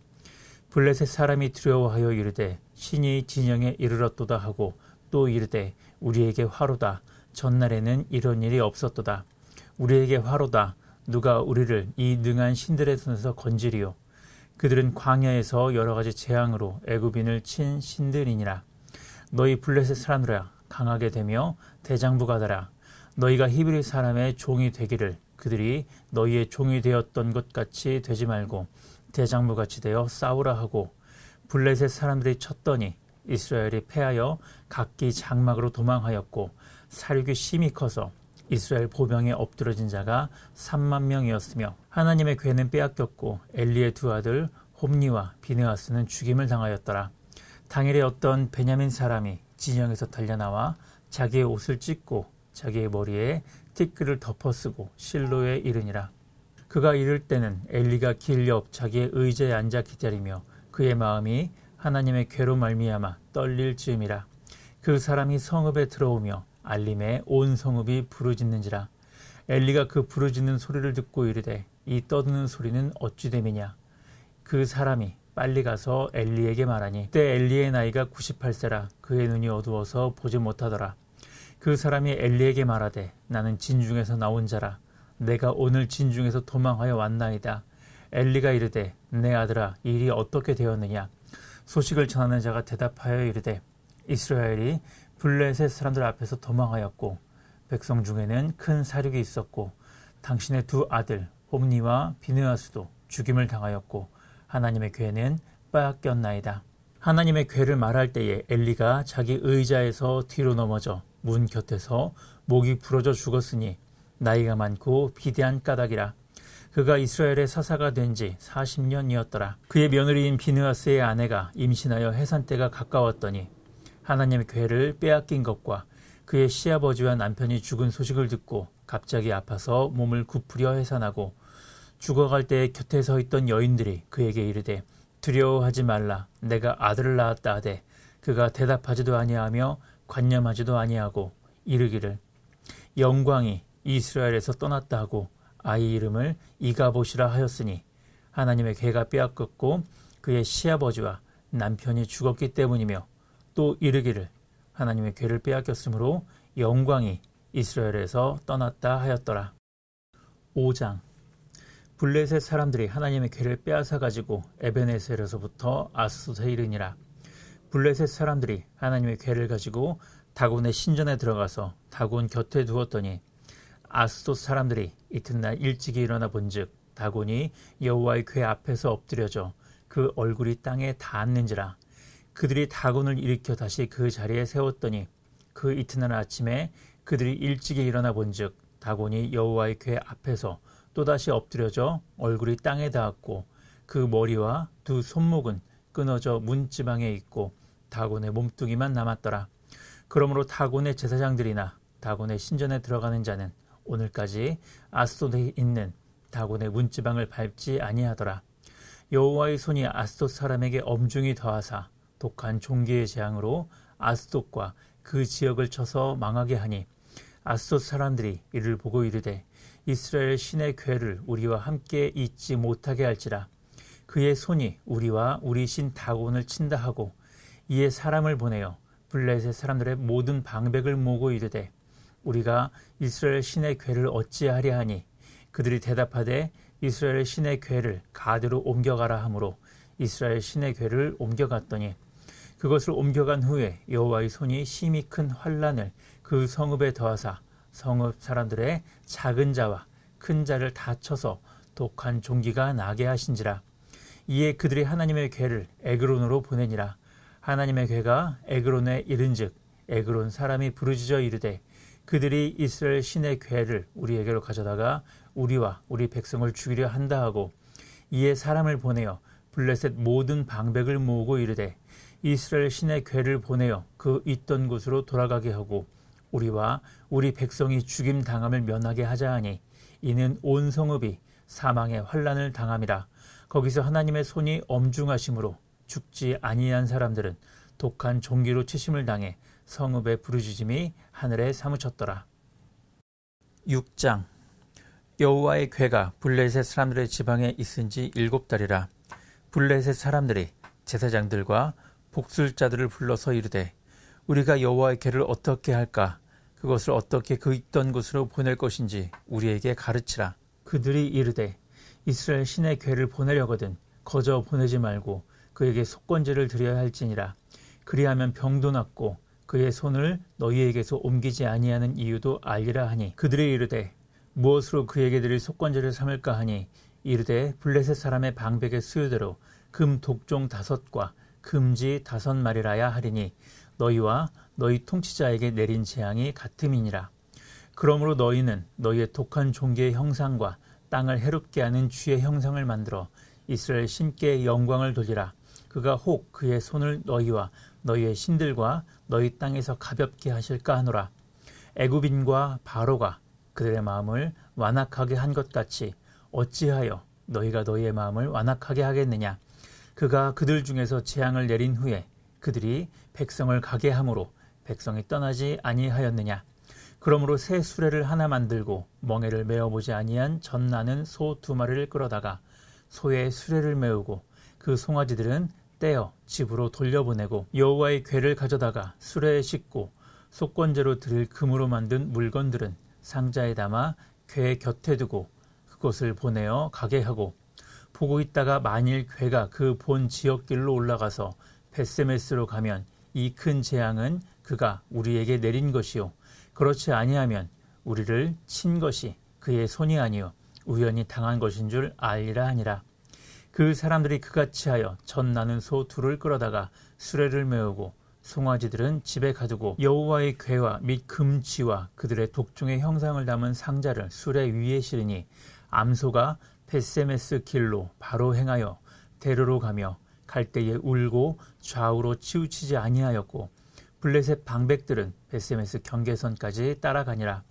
블레셋 사람이 두려워하여 이르되 신이 진영에 이르렀도다 하고 또 이르되 우리에게 화로다. 전날에는 이런 일이 없었도다. 우리에게 화로다. 누가 우리를 이 능한 신들의 손에서 건지리요. 그들은 광야에서 여러 가지 재앙으로 애굽인을 친 신들이니라. 너희 블레셋 사람들아 강하게 되며 대장부가 되라. 너희가 히브리 사람의 종이 되기를 그들이 너희의 종이 되었던 것 같이 되지 말고 대장부같이 되어 싸우라 하고 블레셋 사람들이 쳤더니 이스라엘이 패하여 각기 장막으로 도망하였고 사륙이 심히 커서 이스라엘 보병에 엎드러진 자가 3만 명이었으며 하나님의 궤는 빼앗겼고 엘리의 두 아들 홈니와 비느하스는 죽임을 당하였더라. 당일에 어떤 베냐민 사람이 진영에서 달려나와 자기의 옷을 찢고 자기의 머리에 티끌을 덮어쓰고 실로에 이르니라. 그가 이를 때는 엘리가 길 옆 자기의 의자에 앉아 기다리며 그의 마음이 하나님의 궤로 말미암아 떨릴 즈음이라. 그 사람이 성읍에 들어오며 알림에 온 성읍이 부르짖는지라. 엘리가 그 부르짖는 소리를 듣고 이르되 이 떠드는 소리는 어찌 됨이냐. 그 사람이 빨리 가서 엘리에게 말하니 그때 엘리의 나이가 98세라. 그의 눈이 어두워서 보지 못하더라. 그 사람이 엘리에게 말하되 나는 진중에서 나온 자라. 내가 오늘 진중에서 도망하여 왔나이다. 엘리가 이르되 내 아들아 일이 어떻게 되었느냐. 소식을 전하는 자가 대답하여 이르되 이스라엘이 블레셋 사람들 앞에서 도망하였고 백성 중에는 큰 사륙이 있었고 당신의 두 아들 홈니와 비느하스도 죽임을 당하였고 하나님의 궤는 빼앗겼나이다. 하나님의 궤를 말할 때에 엘리가 자기 의자에서 뒤로 넘어져 문 곁에서 목이 부러져 죽었으니 나이가 많고 비대한 까닭이라. 그가 이스라엘의 사사가 된 지 40년이었더라. 그의 며느리인 비느하스의 아내가 임신하여 해산 때가 가까웠더니 하나님의 궤를 빼앗긴 것과 그의 시아버지와 남편이 죽은 소식을 듣고 갑자기 아파서 몸을 굽으려 해산하고 죽어갈 때에 곁에 서 있던 여인들이 그에게 이르되 두려워하지 말라. 내가 아들을 낳았다 하되 그가 대답하지도 아니하며 관념하지도 아니하고 이르기를 영광이 이스라엘에서 떠났다 하고 아이 이름을 이가봇이라 하였으니 하나님의 궤가 빼앗겼고 그의 시아버지와 남편이 죽었기 때문이며 또 이르기를 하나님의 궤를 빼앗겼으므로 영광이 이스라엘에서 떠났다 하였더라. 5장. 블레셋 사람들이 하나님의 궤를 빼앗아 가지고 에베네셀에서부터 아스돗에 이르니라. 블레셋 사람들이 하나님의 궤를 가지고 다곤의 신전에 들어가서 다곤 곁에 두었더니 아스돗 사람들이 이튿날 일찍이 일어나 본즉 다곤이 여호와의 궤 앞에서 엎드려져 그 얼굴이 땅에 닿았는지라. 그들이 다곤을 일으켜 다시 그 자리에 세웠더니 그 이튿날 아침에 그들이 일찍이 일어나 본즉 다곤이 여호와의 궤 앞에서 또다시 엎드려져 얼굴이 땅에 닿았고 그 머리와 두 손목은 끊어져 문지방에 있고 다곤의 몸뚱이만 남았더라. 그러므로 다곤의 제사장들이나 다곤의 신전에 들어가는 자는 오늘까지 아스돗에 있는 다곤의 문지방을 밟지 아니하더라. 여호와의 손이 아스돗 사람에게 엄중히 더하사 독한 종기의 재앙으로 아스돗과 그 지역을 쳐서 망하게 하니 아스돗 사람들이 이를 보고 이르되 이스라엘 신의 궤를 우리와 함께 잊지 못하게 할지라. 그의 손이 우리와 우리 신 다곤을 친다 하고 이에 사람을 보내어 블레셋 사람들의 모든 방백을 모으고 이르되 우리가 이스라엘 신의 궤를 어찌하랴 하니 그들이 대답하되 이스라엘 신의 궤를 가드로 옮겨가라 하므로 이스라엘 신의 궤를 옮겨갔더니 그것을 옮겨간 후에 여호와의 손이 심히 큰 환난을 그 성읍에 더하사 성읍 사람들의 작은 자와 큰 자를 다 쳐서 독한 종기가 나게 하신지라. 이에 그들이 하나님의 궤를 에그론으로 보내니라. 하나님의 궤가 에그론에 이른즉 에그론 사람이 부르짖어 이르되 그들이 이스라엘 신의 궤를 우리에게로 가져다가 우리와 우리 백성을 죽이려 한다 하고 이에 사람을 보내어 블레셋 모든 방백을 모으고 이르되 이스라엘 신의 궤를 보내어 그 있던 곳으로 돌아가게 하고 우리와 우리 백성이 죽임 당함을 면하게 하자 하니 이는 온 성읍이 사망의 환난을 당함이라. 거기서 하나님의 손이 엄중하심으로 죽지 아니한 사람들은 독한 종기로 치심을 당해 성읍의 부르짖음이 하늘에 사무쳤더라. 6장. 여호와의 궤가 블레셋 사람들의 지방에 있은 지 7달이라. 블레셋 사람들이 제사장들과 복술자들을 불러서 이르되 우리가 여호와의 궤를 어떻게 할까? 그것을 어떻게 그 있던 곳으로 보낼 것인지 우리에게 가르치라. 그들이 이르되 이스라엘 신의 궤를 보내려거든 거저 보내지 말고 그에게 속건제를 드려야 할지니라. 그리하면 병도 낫고 그의 손을 너희에게서 옮기지 아니하는 이유도 알리라 하니 그들이 이르되 무엇으로 그에게 드릴 속건제를 삼을까 하니 이르되 블레셋 사람의 방백의 수요대로 금 독종 5과 금지 5마리라야 하리니 너희와 너희 통치자에게 내린 재앙이 같음이니라. 그러므로 너희는 너희의 독한 종기의 형상과 땅을 해롭게 하는 쥐의 형상을 만들어 이스라엘 신께 영광을 돌리라. 그가 혹 그의 손을 너희와 너희의 신들과 너희 땅에서 가볍게 하실까 하노라. 애굽인과 바로가 그들의 마음을 완악하게 한 것 같이 어찌하여 너희가 너희의 마음을 완악하게 하겠느냐. 그가 그들 중에서 재앙을 내린 후에 그들이 백성을 가게 함으로 백성이 떠나지 아니하였느냐. 그러므로 새 수레를 하나 만들고 멍에를 메어보지 아니한 젖나는 소 2마리를 끌어다가 소의 수레를 메우고 그 송아지들은 떼어 집으로 돌려보내고 여호와의 궤를 가져다가 수레에 싣고 속건제로 드릴 금으로 만든 물건들은 상자에 담아 궤 곁에 두고 그곳을 보내어 가게 하고 보고 있다가 만일 궤가 그 본 지역길로 올라가서 벳세메스로 가면 이 큰 재앙은 그가 우리에게 내린 것이요 그렇지 아니하면 우리를 친 것이 그의 손이 아니요 우연히 당한 것인 줄 알리라 하니라. 그 사람들이 그같이 하여 젖나는 소 2를 끌어다가 수레를 메우고 송아지들은 집에 가두고 여호와의 궤와 및 금지와 그들의 독종의 형상을 담은 상자를 수레 위에 실으니 암소가 벳세메스 길로 바로 행하여 대로로 가며 갈 때에 울고 좌우로 치우치지 아니하였고 블레셋 방백들은 벳세메스 경계선까지 따라가니라.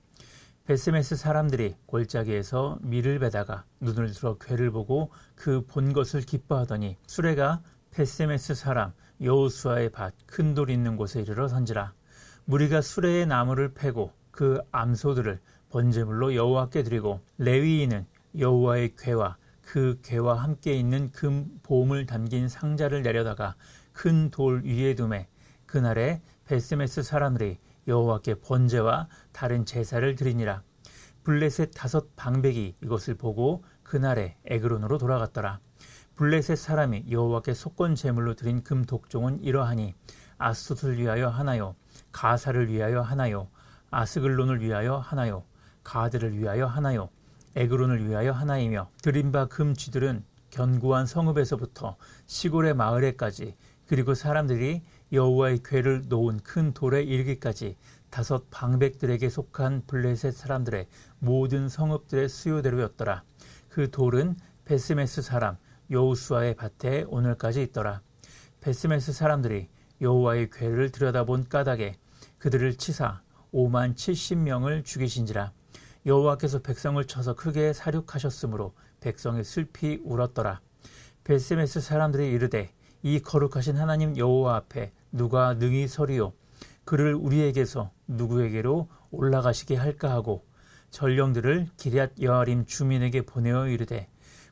벳세메스 사람들이 골짜기에서 밀을 베다가 눈을 들어 궤를 보고 그 본 것을 기뻐하더니 수레가 벳세메스 사람 여호수아의 밭 큰 돌 있는 곳에 이르러 선지라. 무리가 수레의 나무를 패고 그 암소들을 번제물로 여호와께 드리고 레위인은 여호와의 궤와 그 궤와 함께 있는 금 보물 담긴 상자를 내려다가 큰 돌 위에 두매 그날에 벳세메스 사람들이 여호와께 번제와 다른 제사를 드리니라. 블레셋 5 방백이 이것을 보고 그날에 에그론으로 돌아갔더라. 블레셋 사람이 여호와께 속건 제물로 드린 금 독종은 이러하니 아스돗을 위하여 하나요, 가사를 위하여 하나요, 아스글론을 위하여 하나요, 가드를 위하여 하나요, 에그론을 위하여 하나이며 드린 바 금 쥐들은 견고한 성읍에서부터 시골의 마을에까지 그리고 사람들이 여호와의 궤를 놓은 큰 돌에 이르기까지 5 방백들에게 속한 블레셋 사람들의 모든 성읍들의 수요대로였더라. 그 돌은 베스메스 사람 여호수아의 밭에 오늘까지 있더라. 베스메스 사람들이 여호와의 궤를 들여다본 까닭에 그들을 치사 5만 70명을 죽이신지라. 여호와께서 백성을 쳐서 크게 사륙하셨으므로 백성이 슬피 울었더라. 베스메스 사람들이 이르되 이 거룩하신 하나님 여호와 앞에 누가 능히 서리요, 그를 우리에게서 누구에게로 올라가시게 할까 하고 전령들을 기럇 여아림 주민에게 보내어 이르되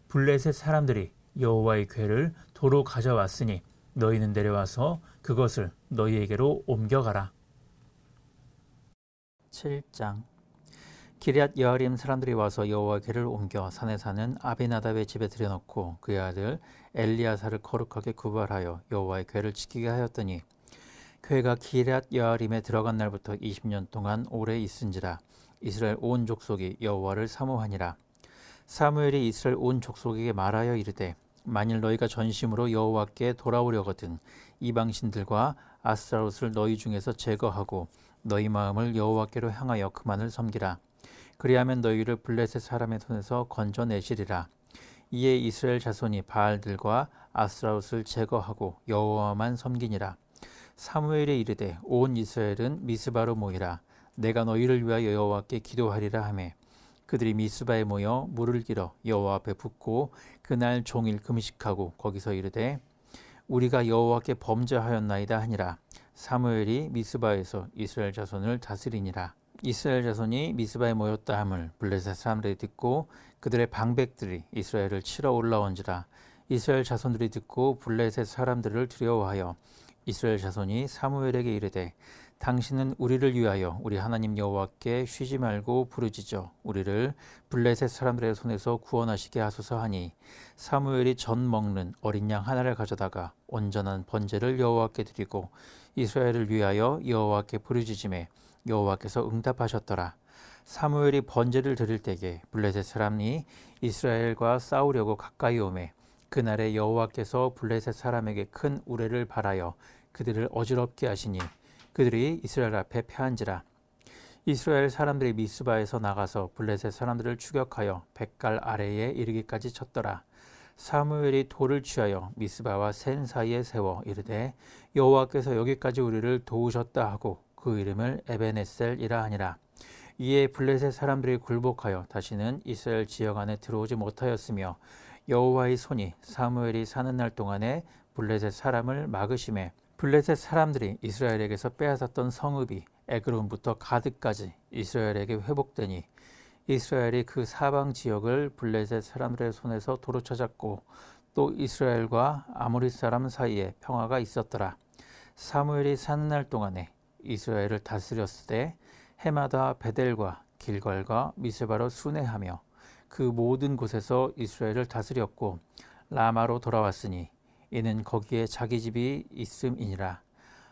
블레셋 사람들이 여호와의 궤를 도로 가져왔으니 너희는 내려와서 그것을 너희에게로 옮겨가라. 7장. 기럇 여아림 사람들이 와서 여호와의 궤를 옮겨 산에 사는 아비나답의 집에 들여놓고 그의 아들 엘리야사를 거룩하게 구발하여 여호와의 궤를 지키게 하였더니 궤가 기럇 여아림에 들어간 날부터 20년 동안 오래 있은지라. 이스라엘 온 족속이 여호와를 사모하니라. 사무엘이 이스라엘 온 족속에게 말하여 이르되 만일 너희가 전심으로 여호와께 돌아오려거든 이방신들과 아스타롯을 너희 중에서 제거하고 너희 마음을 여호와께로 향하여 그만을 섬기라. 그리하면 너희를 블레셋 사람의 손에서 건져내시리라. 이에 이스라엘 자손이 바알들과 아스타롯을 제거하고 여호와만 섬기니라. 사무엘이 이르되 온 이스라엘은 미스바로 모이라. 내가 너희를 위하여 여호와께 기도하리라 하매 그들이 미스바에 모여 물을 길어 여호와 앞에 붓고 그날 종일 금식하고 거기서 이르되 우리가 여호와께 범죄하였나이다 하니라. 사무엘이 미스바에서 이스라엘 자손을 다스리니라. 이스라엘 자손이 미스바에 모였다 함을 블레셋 사람들이 듣고 그들의 방백들이 이스라엘을 치러 올라온지라. 이스라엘 자손들이 듣고 블레셋 사람들을 두려워하여 이스라엘 자손이 사무엘에게 이르되 당신은 우리를 위하여 우리 하나님 여호와께 쉬지 말고 부르짖어 우리를 블레셋 사람들의 손에서 구원하시게 하소서 하니 사무엘이 전 먹는 어린 양 하나를 가져다가 온전한 번제를 여호와께 드리고 이스라엘을 위하여 여호와께 부르짖음에 여호와께서 응답하셨더라. 사무엘이 번제를 드릴 때에 블레셋 사람이 이스라엘과 싸우려고 가까이 오매 그날에 여호와께서 블레셋 사람에게 큰 우레를 발하여 그들을 어지럽게 하시니 그들이 이스라엘 앞에 패한지라. 이스라엘 사람들이 미스바에서 나가서 블레셋 사람들을 추격하여 벳갈 아래에 이르기까지 쳤더라. 사무엘이 돌을 취하여 미스바와 센 사이에 세워 이르되 여호와께서 여기까지 우리를 도우셨다 하고 그 이름을 에베네셀이라 하니라. 이에 블레셋 사람들이 굴복하여 다시는 이스라엘 지역 안에 들어오지 못하였으며 여호와의 손이 사무엘이 사는 날 동안에 블레셋 사람을 막으심에 블레셋 사람들이 이스라엘에게서 빼앗았던 성읍이 에그론부터 가드까지 이스라엘에게 회복되니 이스라엘이 그 사방 지역을 블레셋 사람들의 손에서 도로 찾았고 또 이스라엘과 아모리 사람 사이에 평화가 있었더라. 사무엘이 사는 날 동안에 이스라엘을 다스렸을 때 해마다 베델과 길갈과 미스바로 순회하며 그 모든 곳에서 이스라엘을 다스렸고 라마로 돌아왔으니 이는 거기에 자기 집이 있음이니라.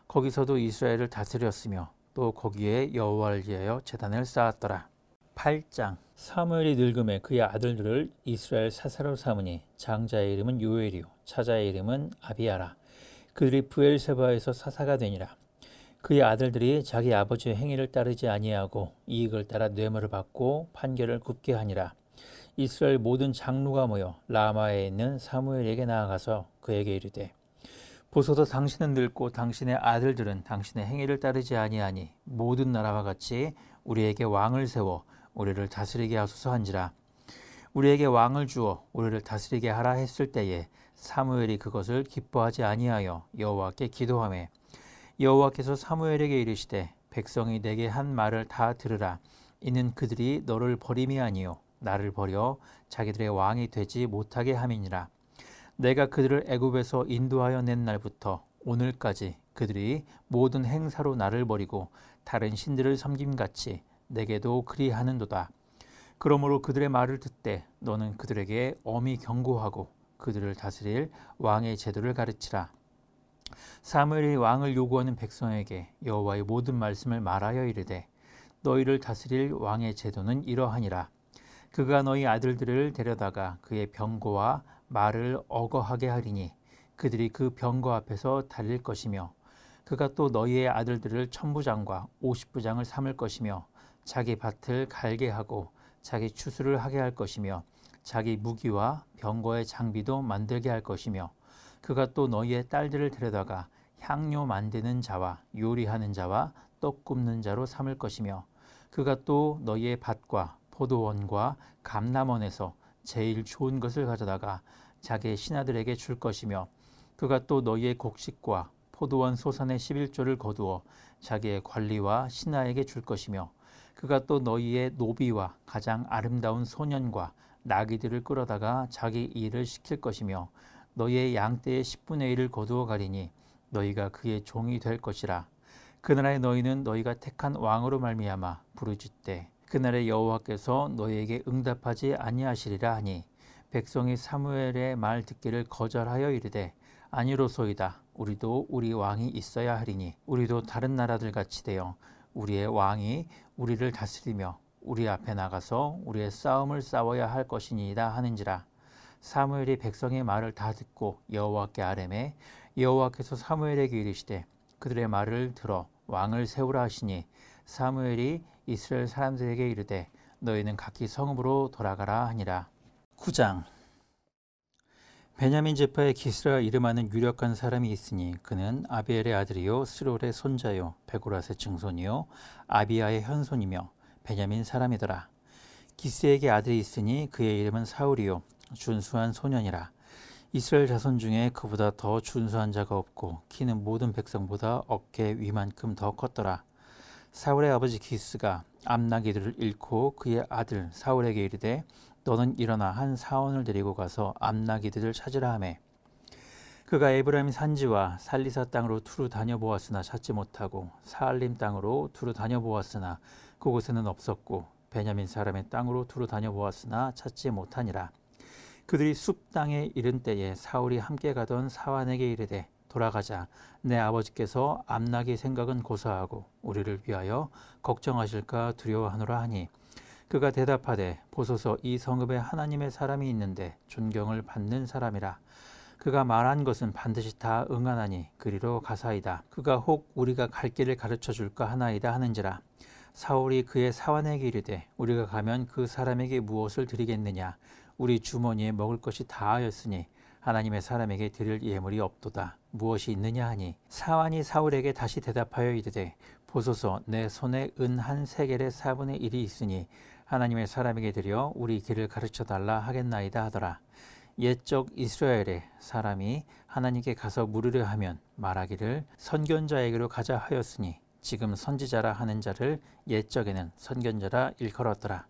거기서도 이스라엘을 다스렸으며 또 거기에 여호와를 위하여 제단을 쌓았더라. 8장. 사무엘이 늙음에 그의 아들들을 이스라엘 사사로 삼으니 장자의 이름은 요엘이요 차자의 이름은 아비야라. 그들이 브엘세바에서 사사가 되니라. 그의 아들들이 자기 아버지의 행위를 따르지 아니하고 이익을 따라 뇌물을 받고 판결을 굽게 하니라. 이스라엘 모든 장로가 모여 라마에 있는 사무엘에게 나아가서 그에게 이르되 보소서 당신은 늙고 당신의 아들들은 당신의 행위를 따르지 아니하니 모든 나라와 같이 우리에게 왕을 세워 우리를 다스리게 하소서 한지라. 우리에게 왕을 주어 우리를 다스리게 하라 했을 때에 사무엘이 그것을 기뻐하지 아니하여 여호와께 기도하매 여호와께서 사무엘에게 이르시되 백성이 내게 한 말을 다 들으라. 이는 그들이 너를 버림이 아니요 나를 버려 자기들의 왕이 되지 못하게 함이니라. 내가 그들을 애굽에서 인도하여 낸 날부터 오늘까지 그들이 모든 행사로 나를 버리고 다른 신들을 섬김같이 내게도 그리하는도다. 그러므로 그들의 말을 듣되 너는 그들에게 엄히 경고하고 그들을 다스릴 왕의 제도를 가르치라. 사무엘이 왕을 요구하는 백성에게 여호와의 모든 말씀을 말하여 이르되 너희를 다스릴 왕의 제도는 이러하니라. 그가 너희 아들들을 데려다가 그의 병거와 말을 어거하게 하리니 그들이 그 병거 앞에서 달릴 것이며 그가 또 너희의 아들들을 천부장과 50부장을 삼을 것이며 자기 밭을 갈게 하고 자기 추수를 하게 할 것이며 자기 무기와 병거의 장비도 만들게 할 것이며 그가 또 너희의 딸들을 데려다가 향료 만드는 자와 요리하는 자와 떡 굽는 자로 삼을 것이며 그가 또 너희의 밭과 포도원과 감람원에서 제일 좋은 것을 가져다가 자기의 신하들에게 줄 것이며 그가 또 너희의 곡식과 포도원 소산의 11조를 거두어 자기의 관리와 신하에게 줄 것이며 그가 또 너희의 노비와 가장 아름다운 소년과 나귀들을 끌어다가 자기 일을 시킬 것이며 너희의 양떼의 10분의 1을 거두어 가리니 너희가 그의 종이 될 것이라. 그날에 너희는 너희가 택한 왕으로 말미암아 부르짖되 그날에 여호와께서 너희에게 응답하지 아니하시리라 하니 백성이 사무엘의 말 듣기를 거절하여 이르되 아니로소이다. 우리도 우리 왕이 있어야 하리니 우리도 다른 나라들 같이 되어 우리의 왕이 우리를 다스리며 우리 앞에 나가서 우리의 싸움을 싸워야 할 것이니이다 하는지라. 사무엘이 백성의 말을 다 듣고 여호와께 아뢰매 여호와께서 사무엘에게 이르시되 그들의 말을 들어 왕을 세우라 하시니 사무엘이 이스라엘 사람들에게 이르되 너희는 각기 성읍으로 돌아가라 하니라. 9장. 베냐민 지파의 기스라 이름하는 유력한 사람이 있으니 그는 아비엘의 아들이요 스롤의 손자요 베고라스의 증손이요 아비야의 현손이며 베냐민 사람이더라. 기스에게 아들이 있으니 그의 이름은 사울이요 준수한 소년이라. 이스라엘 자손 중에 그보다 더 준수한 자가 없고 키는 모든 백성보다 어깨 위만큼 더 컸더라. 사울의 아버지 기스가 암나기들을 잃고 그의 아들 사울에게 이르되 너는 일어나 한 사원을 데리고 가서 암나기들을 찾으라 하매 그가 에브라임 산지와 살리사 땅으로 두루 다녀보았으나 찾지 못하고 사알림 땅으로 두루 다녀보았으나 그곳에는 없었고 베냐민 사람의 땅으로 두루 다녀보았으나 찾지 못하니라. 그들이 숲 땅에 이른 때에 사울이 함께 가던 사환에게 이르되 돌아가자. 내 아버지께서 암나기 생각은 고사하고 우리를 위하여 걱정하실까 두려워하노라 하니 그가 대답하되 보소서 이 성읍에 하나님의 사람이 있는데 존경을 받는 사람이라. 그가 말한 것은 반드시 다 응하나니 그리로 가사이다. 그가 혹 우리가 갈 길을 가르쳐 줄까 하나이다 하는지라. 사울이 그의 사환에게 이르되 우리가 가면 그 사람에게 무엇을 드리겠느냐. 우리 주머니에 먹을 것이 다하였으니 하나님의 사람에게 드릴 예물이 없도다. 무엇이 있느냐 하니 사환이 사울에게 다시 대답하여 이르되 보소서 내 손에 은 한 세겔의 4분의 1이 있으니 하나님의 사람에게 드려 우리 길을 가르쳐 달라 하겠나이다 하더라. 옛적 이스라엘의 사람이 하나님께 가서 물으려 하면 말하기를 선견자에게로 가자 하였으니 지금 선지자라 하는 자를 옛적에는 선견자라 일컬었더라.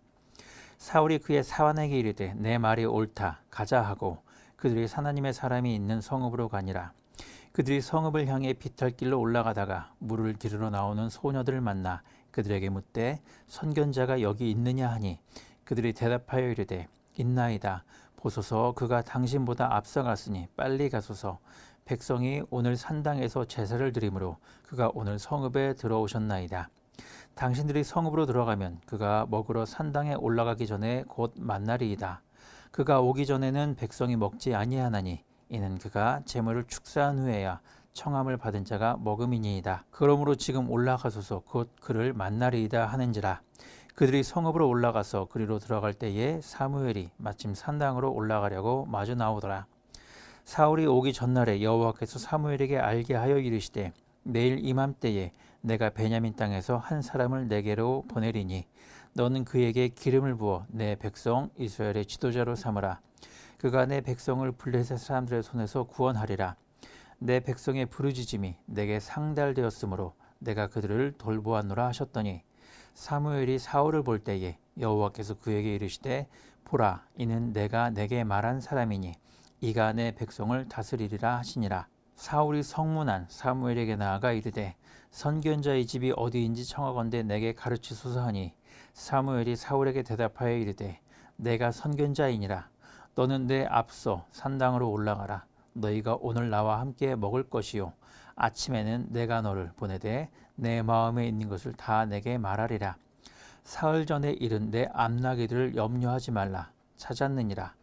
사울이 그의 사환에게 이르되 내 말이 옳다 가자 하고 그들이 하나님의 사람이 있는 성읍으로 가니라. 그들이 성읍을 향해 비탈길로 올라가다가 물을 기르러 나오는 소녀들을 만나 그들에게 묻되 선견자가 여기 있느냐 하니 그들이 대답하여 이르되 있나이다. 보소서 그가 당신보다 앞서갔으니 빨리 가소서. 백성이 오늘 산당에서 제사를 드리므로 그가 오늘 성읍에 들어오셨나이다. 당신들이 성읍으로 들어가면 그가 먹으러 산당에 올라가기 전에 곧 만나리이다. 그가 오기 전에는 백성이 먹지 아니하나니 이는 그가 제물을 축사한 후에야 청함을 받은 자가 먹음이니이다. 그러므로 지금 올라가소서 곧 그를 만나리이다 하는지라. 그들이 성읍으로 올라가서 그리로 들어갈 때에 사무엘이 마침 산당으로 올라가려고 마주 나오더라. 사울이 오기 전날에 여호와께서 사무엘에게 알게 하여 이르시되 내일 이맘때에 내가 베냐민 땅에서 한 사람을 내게로 보내리니 너는 그에게 기름을 부어 내 백성 이스라엘의 지도자로 삼으라. 그가 내 백성을 블레셋 사람들의 손에서 구원하리라. 내 백성의 부르짖음이 내게 상달되었으므로 내가 그들을 돌보았노라 하셨더니 사무엘이 사울을 볼 때에 여호와께서 그에게 이르시되 보라 이는 내가 내게 말한 사람이니 이가 내 백성을 다스리리라 하시니라. 사울이 성문한 사무엘에게 나아가 이르되 선견자의 집이 어디인지 청하건대 내게 가르치소서 하니 사무엘이 사울에게 대답하여 이르되 내가 선견자이니라. 너는 내 앞서 산당으로 올라가라. 너희가 오늘 나와 함께 먹을 것이요 아침에는 내가 너를 보내되 내 마음에 있는 것을 다 내게 말하리라. 사흘 전에 이른 내 암나기들을 염려하지 말라. 찾았느니라.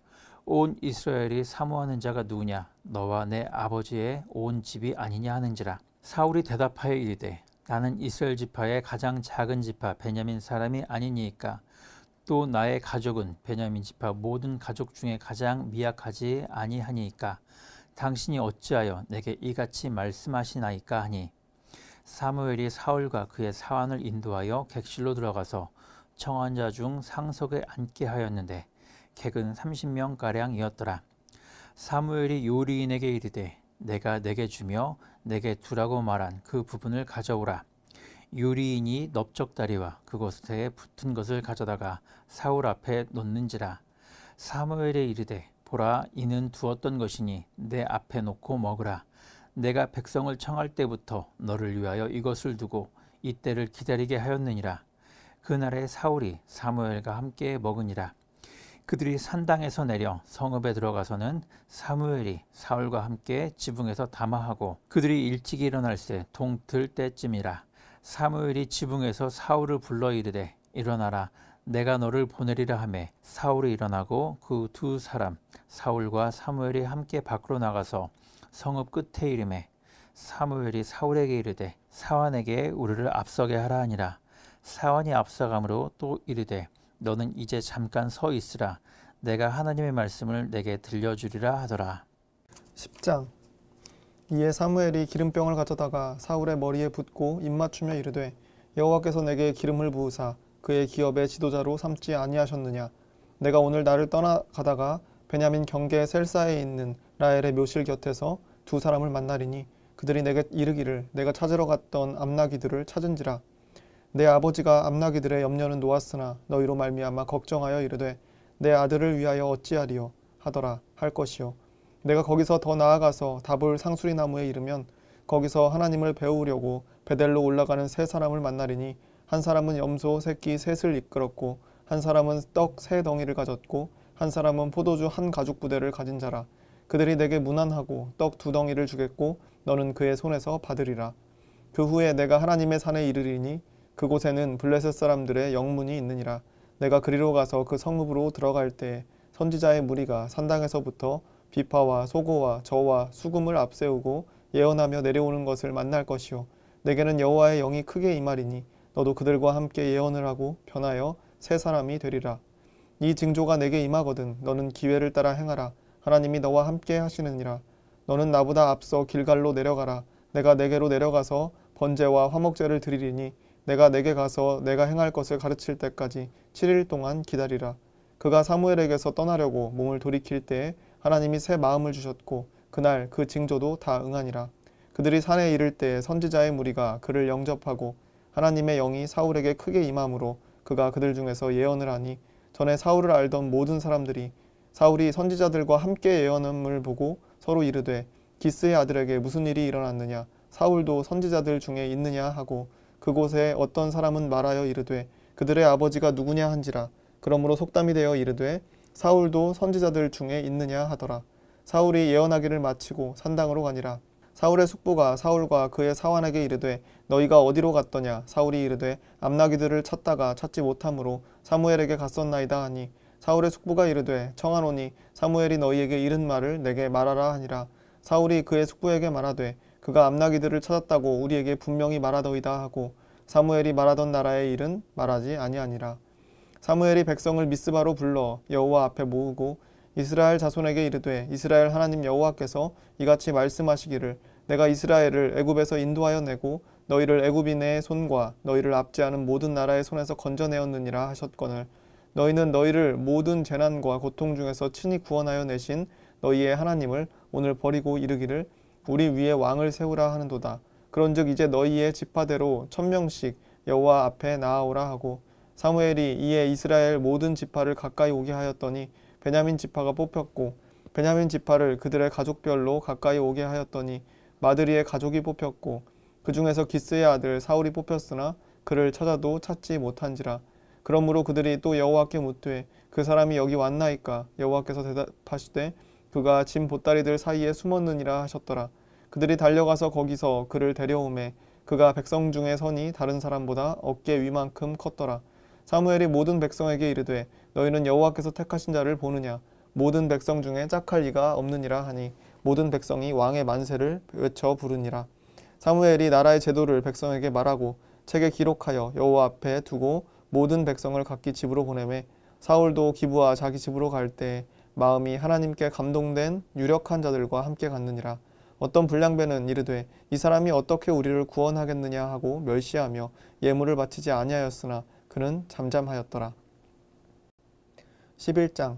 온 이스라엘이 사모하는 자가 누구냐? 너와 내 아버지의 온 집이 아니냐 하는지라. 사울이 대답하여 이르되 나는 이스라엘 지파의 가장 작은 지파 베냐민 사람이 아니니이까. 또 나의 가족은 베냐민 지파 모든 가족 중에 가장 미약하지 아니하니이까. 당신이 어찌하여 내게 이같이 말씀하시나이까 하니 사무엘이 사울과 그의 사환을 인도하여 객실로 들어가서 청한 자 중 상석에 앉게 하였는데 객은 30명가량이었더라. 사무엘이 요리인에게 이르되 내가 내게 주며 내게 두라고 말한 그 부분을 가져오라. 요리인이 넓적다리와 그곳에 붙은 것을 가져다가 사울 앞에 놓는지라. 사무엘이 이르되 보라, 이는 두었던 것이니 내 앞에 놓고 먹으라. 내가 백성을 청할 때부터 너를 위하여 이것을 두고 이때를 기다리게 하였느니라. 그날에 사울이 사무엘과 함께 먹으니라. 그들이 산당에서 내려 성읍에 들어가서는 사무엘이 사울과 함께 지붕에서 담화하고 그들이 일찍 일어날새 동틀 때쯤이라. 사무엘이 지붕에서 사울을 불러 이르되 일어나라, 내가 너를 보내리라 하매 사울이 일어나고 그 두 사람 사울과 사무엘이 함께 밖으로 나가서 성읍 끝에 이르매 사무엘이 사울에게 이르되 사환에게 우리를 앞서게 하라 하니라. 사환이 앞서가므로 또 이르되 너는 이제 잠깐 서 있으라. 내가 하나님의 말씀을 내게 들려주리라 하더라. 10장. 이에 사무엘이 기름병을 가져다가 사울의 머리에 붓고 입맞추며 이르되 여호와께서 내게 기름을 부으사 그의 기업의 지도자로 삼지 아니하셨느냐. 내가 오늘 나를 떠나가다가 베냐민 경계 셀사에 있는 라헬의 묘실 곁에서 두 사람을 만나리니 그들이 내게 이르기를 내가 찾으러 갔던 암나기들을 찾은지라. 내 아버지가 암나기들의 염려는 놓았으나 너희로 말미암아 걱정하여 이르되 내 아들을 위하여 어찌하리요 하더라 할 것이요. 내가 거기서 더 나아가서 다볼 상수리 나무에 이르면 거기서 하나님을 배우려고 베델로 올라가는 세 사람을 만나리니 한 사람은 염소 새끼 셋을 이끌었고 한 사람은 떡 세 덩이를 가졌고 한 사람은 포도주 한 가죽 부대를 가진 자라. 그들이 내게 문안하고 떡 두 덩이를 주겠고 너는 그의 손에서 받으리라. 그 후에 내가 하나님의 산에 이르리니 그곳에는 블레셋 사람들의 영문이 있느니라. 내가 그리로 가서 그 성읍으로 들어갈 때에 선지자의 무리가 산당에서부터 비파와 소고와 저와 수금을 앞세우고 예언하며 내려오는 것을 만날 것이요. 내게는 여호와의 영이 크게 임하리니 너도 그들과 함께 예언을 하고 변하여 새 사람이 되리라. 이 징조가 내게 임하거든 너는 기회를 따라 행하라. 하나님이 너와 함께 하시느니라. 너는 나보다 앞서 길갈로 내려가라. 내가 내게로 내려가서 번제와 화목제를 드리리니 내가 내게 가서 내가 행할 것을 가르칠 때까지 7일 동안 기다리라. 그가 사무엘에게서 떠나려고 몸을 돌이킬 때에 하나님이 새 마음을 주셨고 그날 그 징조도 다 응하니라. 그들이 산에 이를 때에 선지자의 무리가 그를 영접하고 하나님의 영이 사울에게 크게 임함으로 그가 그들 중에서 예언을 하니 전에 사울을 알던 모든 사람들이 사울이 선지자들과 함께 예언함을 보고 서로 이르되 기스의 아들에게 무슨 일이 일어났느냐. 사울도 선지자들 중에 있느냐 하고 그곳에 어떤 사람은 말하여 이르되 그들의 아버지가 누구냐 한지라. 그러므로 속담이 되어 이르되 사울도 선지자들 중에 있느냐 하더라. 사울이 예언하기를 마치고 산당으로 가니라. 사울의 숙부가 사울과 그의 사환에게 이르되 너희가 어디로 갔더냐. 사울이 이르되 암나기들을 찾다가 찾지 못함으로 사무엘에게 갔었나이다 하니 사울의 숙부가 이르되 청하노니 사무엘이 너희에게 이른 말을 내게 말하라 하니라. 사울이 그의 숙부에게 말하되 그가 암나기들을 찾았다고 우리에게 분명히 말하더이다 하고 사무엘이 말하던 나라의 일은 말하지 아니하니라. 사무엘이 백성을 미스바로 불러 여호와 앞에 모으고 이스라엘 자손에게 이르되 이스라엘 하나님 여호와께서 이같이 말씀하시기를 내가 이스라엘을 애굽에서 인도하여 내고 너희를 애굽인의 손과 너희를 압제하는 모든 나라의 손에서 건져내었느니라 하셨거늘 너희는 너희를 모든 재난과 고통 중에서 친히 구원하여 내신 너희의 하나님을 오늘 버리고 이르기를 우리 위에 왕을 세우라 하는도다. 그런즉 이제 너희의 지파대로 1000명씩 여호와 앞에 나아오라 하고 사무엘이 이에 이스라엘 모든 지파를 가까이 오게 하였더니 베냐민 지파가 뽑혔고 베냐민 지파를 그들의 가족별로 가까이 오게 하였더니 마드리의 가족이 뽑혔고 그 중에서 기스의 아들 사울이 뽑혔으나 그를 찾아도 찾지 못한지라. 그러므로 그들이 또 여호와께 묻되 그 사람이 여기 왔나이까? 여호와께서 대답하시되 그가 짐 보따리들 사이에 숨었느니라 하셨더라. 그들이 달려가서 거기서 그를 데려오매 그가 백성 중에 선이 다른 사람보다 어깨 위만큼 컸더라. 사무엘이 모든 백성에게 이르되 너희는 여호와께서 택하신 자를 보느냐? 모든 백성 중에 짝할 이가 없느니라 하니 모든 백성이 왕의 만세를 외쳐 부르니라. 사무엘이 나라의 제도를 백성에게 말하고 책에 기록하여 여호와 앞에 두고 모든 백성을 각기 집으로 보내매 사울도 기브아 자기 집으로 갈 때 마음이 하나님께 감동된 유력한 자들과 함께 갔느니라. 어떤 불량배는 이르되 이 사람이 어떻게 우리를 구원하겠느냐 하고 멸시하며 예물을 바치지 아니하였으나 그는 잠잠하였더라. 11장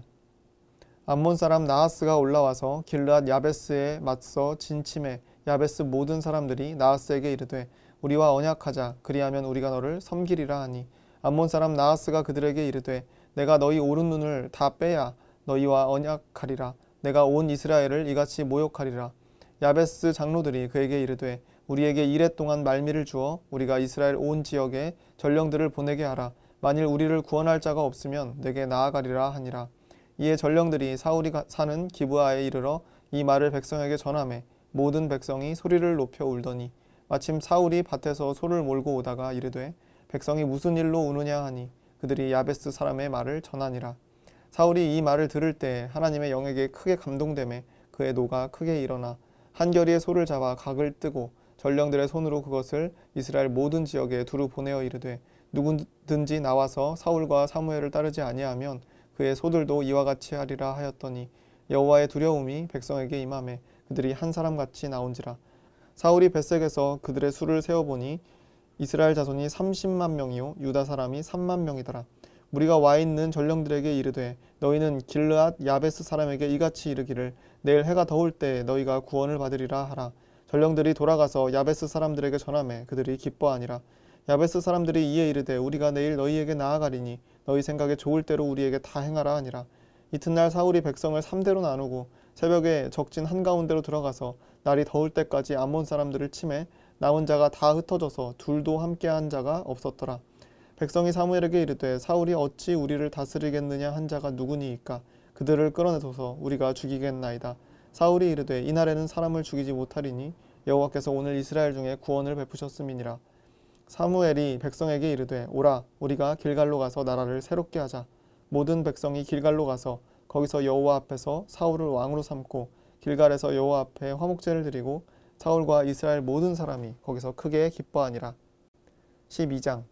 암몬 사람 나하스가 올라와서 길르앗 야베스에 맞서 진침해 야베스 모든 사람들이 나하스에게 이르되 우리와 언약하자 그리하면 우리가 너를 섬기리라 하니 암몬 사람 나하스가 그들에게 이르되 내가 너희 오른 눈을 다 빼야 너희와 언약하리라. 내가 온 이스라엘을 이같이 모욕하리라. 야베스 장로들이 그에게 이르되 우리에게 이레 동안 말미를 주어 우리가 이스라엘 온 지역에 전령들을 보내게 하라. 만일 우리를 구원할 자가 없으면 내게 나아가리라 하니라. 이에 전령들이 사울이 사는 기브아에 이르러 이 말을 백성에게 전하매 모든 백성이 소리를 높여 울더니 마침 사울이 밭에서 소를 몰고 오다가 이르되 백성이 무슨 일로 우느냐 하니 그들이 야베스 사람의 말을 전하니라. 사울이 이 말을 들을 때 하나님의 영에게 크게 감동되매 그의 노가 크게 일어나 한 겨리의 소를 잡아 각을 뜨고 전령들의 손으로 그것을 이스라엘 모든 지역에 두루 보내어 이르되 누구든지 나와서 사울과 사무엘을 따르지 아니하면 그의 소들도 이와 같이 하리라 하였더니 여호와의 두려움이 백성에게 임하매 그들이 한 사람같이 나온지라. 사울이 벳색에서 그들의 수를 세어보니 이스라엘 자손이 30만 명이요 유다 사람이 3만 명이더라. 무리가 와 있는 전령들에게 이르되 너희는 길르앗 야베스 사람에게 이같이 이르기를 내일 해가 더울 때 너희가 구원을 받으리라 하라. 전령들이 돌아가서 야베스 사람들에게 전하매 그들이 기뻐하니라. 야베스 사람들이 이에 이르되 우리가 내일 너희에게 나아가리니 너희 생각에 좋을 대로 우리에게 다 행하라 하니라. 이튿날 사울이 백성을 3대로 나누고 새벽에 적진 한가운데로 들어가서 날이 더울 때까지 암몬 사람들을 치매 남은 자가 다 흩어져서 둘도 함께한 자가 없었더라. 백성이 사무엘에게 이르되 사울이 어찌 우리를 다스리겠느냐 한 자가 누구니이까? 그들을 끌어내소서 우리가 죽이겠나이다. 사울이 이르되 이날에는 사람을 죽이지 못하리니 여호와께서 오늘 이스라엘 중에 구원을 베푸셨음이니라. 사무엘이 백성에게 이르되 오라 우리가 길갈로 가서 나라를 새롭게 하자. 모든 백성이 길갈로 가서 거기서 여호와 앞에서 사울을 왕으로 삼고 길갈에서 여호와 앞에 화목제를 드리고 사울과 이스라엘 모든 사람이 거기서 크게 기뻐하니라. 12장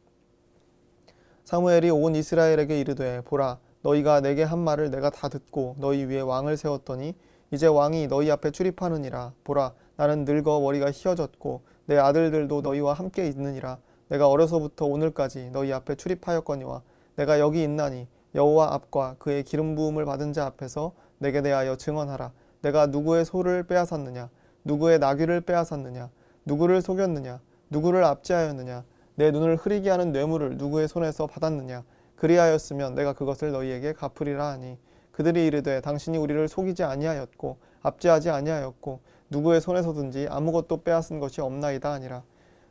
사무엘이 온 이스라엘에게 이르되 보라 너희가 내게 한 말을 내가 다 듣고 너희 위에 왕을 세웠더니 이제 왕이 너희 앞에 출입하느니라. 보라 나는 늙어 머리가 휘어졌고 내 아들들도 너희와 함께 있느니라. 내가 어려서부터 오늘까지 너희 앞에 출입하였거니와 내가 여기 있나니 여호와 앞과 그의 기름 부음을 받은 자 앞에서 내게 대하여 증언하라. 내가 누구의 소를 빼앗았느냐? 누구의 나귀를 빼앗았느냐? 누구를 속였느냐? 누구를 압제하였느냐? 내 눈을 흐리게 하는 뇌물을 누구의 손에서 받았느냐? 그리하였으면 내가 그것을 너희에게 갚으리라 하니 그들이 이르되 당신이 우리를 속이지 아니하였고 압제하지 아니하였고 누구의 손에서든지 아무것도 빼앗은 것이 없나이다 하니라.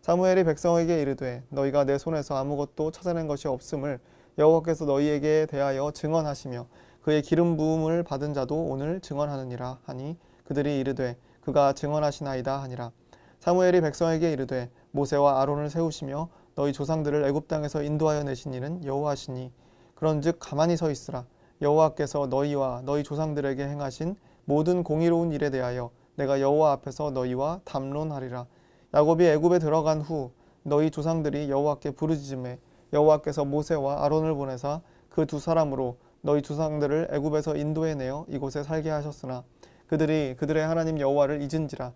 사무엘이 백성에게 이르되 너희가 내 손에서 아무것도 찾아낸 것이 없음을 여호와께서 너희에게 대하여 증언하시며 그의 기름 부음을 받은 자도 오늘 증언하느니라 하니 그들이 이르되 그가 증언하시나이다 하니라. 사무엘이 백성에게 이르되 모세와 아론을 세우시며 너희 조상들을 애굽 땅에서 인도하여 내신 이는 여호와시니 그런즉 가만히 서 있으라. 여호와께서 너희와 너희 조상들에게 행하신 모든 공의로운 일에 대하여 내가 여호와 앞에서 너희와 담론하리라. 야곱이 애굽에 들어간 후 너희 조상들이 여호와께 부르짖음에 여호와께서 모세와 아론을 보내사 그 두 사람으로 너희 조상들을 애굽에서 인도해내어 이곳에 살게 하셨으나 그들이 그들의 하나님 여호와를 잊은지라.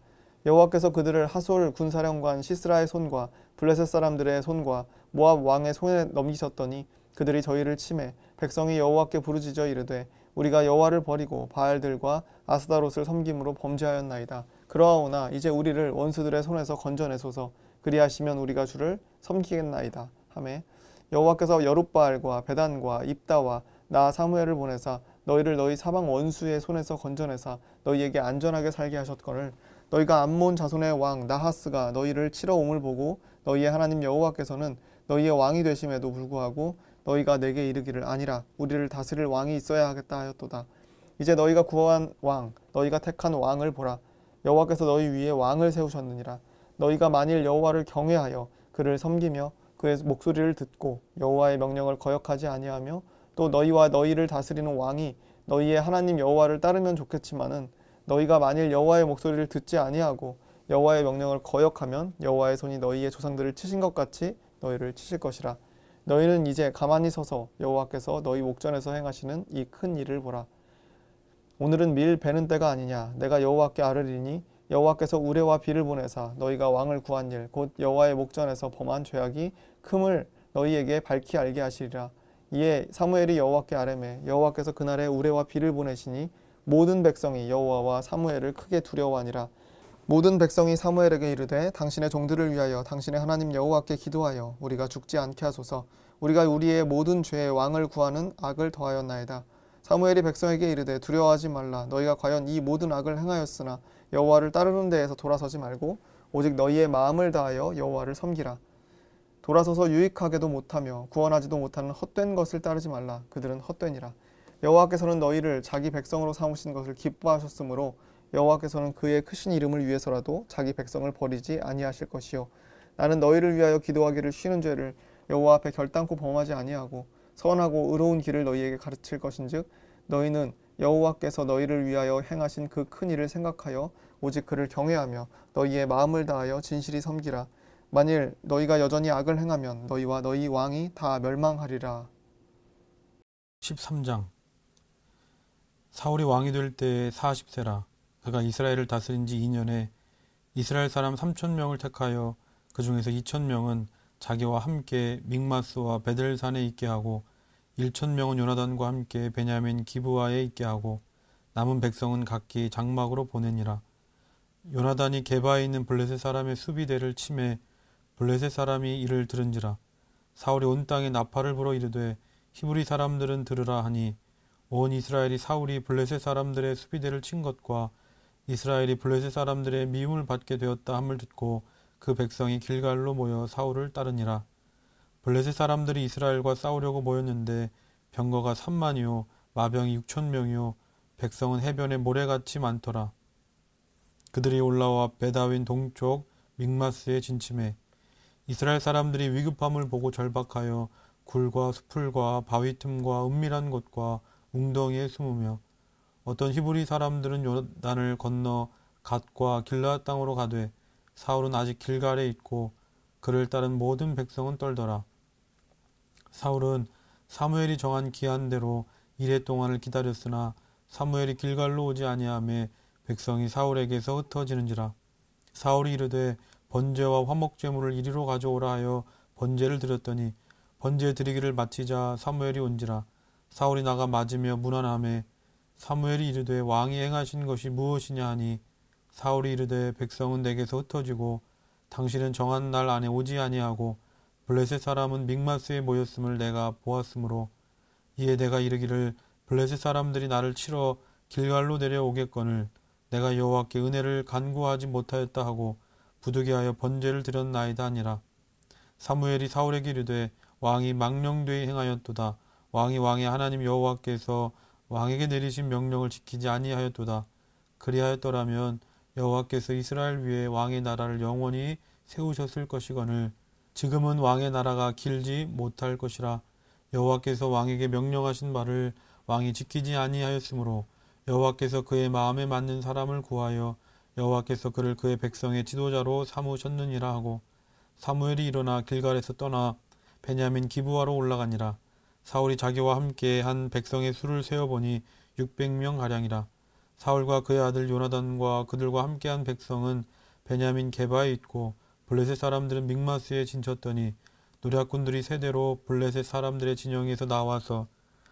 여호와께서 그들을 하솔 군사령관 시스라의 손과 블레셋 사람들의 손과 모압 왕의 손에 넘기셨더니 그들이 저희를 치매 백성이 여호와께 부르짖어 이르되 우리가 여호와를 버리고 바알들과 아스다롯을 섬김으로 범죄하였나이다. 그러하오나 이제 우리를 원수들의 손에서 건져내소서. 그리하시면 우리가 주를 섬기겠나이다 하매 여호와께서 여룻바알과 베단과 입다와 나 사무엘을 보내사 너희를 너희 사방 원수의 손에서 건져내사 너희에게 안전하게 살게 하셨거늘 너희가 암몬 자손의 왕 나하스가 너희를 치러 옴을 보고 너희의 하나님 여호와께서는 너희의 왕이 되심에도 불구하고 너희가 내게 이르기를 아니라 우리를 다스릴 왕이 있어야 하겠다 하였도다. 이제 너희가 구한 왕 너희가 택한 왕을 보라. 여호와께서 너희 위에 왕을 세우셨느니라. 너희가 만일 여호와를 경외하여 그를 섬기며 그의 목소리를 듣고 여호와의 명령을 거역하지 아니하며 또 너희와 너희를 다스리는 왕이 너희의 하나님 여호와를 따르면 좋겠지만은 너희가 만일 여호와의 목소리를 듣지 아니하고 여호와의 명령을 거역하면 여호와의 손이 너희의 조상들을 치신 것 같이 너희를 치실 것이라. 너희는 이제 가만히 서서 여호와께서 너희 목전에서 행하시는 이 큰 일을 보라. 오늘은 밀 베는 때가 아니냐. 내가 여호와께 아뢰리니 여호와께서 우레와 비를 보내사 너희가 왕을 구한 일 곧 여호와의 목전에서 범한 죄악이 큼을 너희에게 밝히 알게 하시리라. 이에 사무엘이 여호와께 아뢰매 여호와께서 그날에 우레와 비를 보내시니 모든 백성이 여호와와 사무엘을 크게 두려워하니라. 모든 백성이 사무엘에게 이르되 당신의 종들을 위하여 당신의 하나님 여호와께 기도하여 우리가 죽지 않게 하소서. 우리가 우리의 모든 죄에 왕을 구하는 악을 더하였나이다. 사무엘이 백성에게 이르되 두려워하지 말라. 너희가 과연 이 모든 악을 행하였으나 여호와를 따르는 데에서 돌아서지 말고 오직 너희의 마음을 다하여 여호와를 섬기라. 돌아서서 유익하게도 못하며 구원하지도 못하는 헛된 것을 따르지 말라. 그들은 헛되니라. 여호와께서는 너희를 자기 백성으로 삼으신 것을 기뻐하셨으므로 여호와께서는 그의 크신 이름을 위해서라도 자기 백성을 버리지 아니하실 것이요. 나는 너희를 위하여 기도하기를 쉬는 죄를 여호와 앞에 결단코 범하지 아니하고 선하고 의로운 길을 너희에게 가르칠 것인즉 너희는 여호와께서 너희를 위하여 행하신 그 큰 일을 생각하여 오직 그를 경외하며 너희의 마음을 다하여 진실이 섬기라. 만일 너희가 여전히 악을 행하면 너희와 너희 왕이 다 멸망하리라. 13장. 사울이 왕이 될 때에 40세라. 그가 이스라엘을 다스린 지 2년에 이스라엘 사람 3,000명을 택하여 그 중에서 2,000명은 자기와 함께 믹마스와 베델산에 있게 하고 1,000명은 요나단과 함께 베냐민 기브아에 있게 하고 남은 백성은 각기 장막으로 보내니라. 요나단이 게바에 있는 블레셋 사람의 수비대를 치매 블레셋 사람이 이를 들은지라. 사울이 온 땅에 나팔을 불어 이르되 히브리 사람들은 들으라 하니 온 이스라엘이 사울이 블레셋 사람들의 수비대를 친 것과 이스라엘이 블레셋 사람들의 미움을 받게 되었다 함을 듣고 그 백성이 길갈로 모여 사울을 따르니라. 블레셋 사람들이 이스라엘과 싸우려고 모였는데 병거가 3만이요 마병이 6,000명이요 백성은 해변에 모래같이 많더라. 그들이 올라와 베다윈 동쪽 믹마스에 진침해 이스라엘 사람들이 위급함을 보고 절박하여 굴과 수풀과 바위 틈과 은밀한 곳과 웅덩이에 숨으며 어떤 히브리 사람들은 요단을 건너 갓과 길르앗 땅으로 가되 사울은 아직 길갈에 있고 그를 따른 모든 백성은 떨더라. 사울은 사무엘이 정한 기한대로 이레 동안을 기다렸으나 사무엘이 길갈로 오지 아니하매 백성이 사울에게서 흩어지는지라. 사울이 이르되 번제와 화목제물을 이리로 가져오라 하여 번제를 드렸더니 번제 드리기를 마치자 사무엘이 온지라. 사울이 나가 맞으며 문안하매 사무엘이 이르되 왕이 행하신 것이 무엇이냐 하니 사울이 이르되 백성은 내게서 흩어지고 당신은 정한 날 안에 오지 아니하고 블레셋 사람은 믹마스에 모였음을 내가 보았으므로 이에 내가 이르기를 블레셋 사람들이 나를 치러 길갈로 내려오겠거늘 내가 여호와께 은혜를 간구하지 못하였다 하고 부득이하여 번제를 드렸나이다 하니라. 사무엘이 사울에게 이르되 왕이 망령되이 행하였도다. 왕이 왕의 하나님 여호와께서 왕에게 내리신 명령을 지키지 아니하였도다. 그리하였더라면 여호와께서 이스라엘 위에 왕의 나라를 영원히 세우셨을 것이거늘 지금은 왕의 나라가 길지 못할 것이라. 여호와께서 왕에게 명령하신 바를 왕이 지키지 아니하였으므로 여호와께서 그의 마음에 맞는 사람을 구하여 여호와께서 그를 그의 백성의 지도자로 삼으셨느니라 하고 사무엘이 일어나 길갈에서 떠나 베냐민 기브아로 올라가니라. 사울이 자기와 함께 한 백성의 수를 세어보니 600명 가량이라. 사울과 그의 아들 요나단과 그들과 함께한 백성은 베냐민 게바에 있고 블레셋 사람들은 믹마스에 진쳤더니 노략군들이 세대로 블레셋 사람들의 진영에서 나와서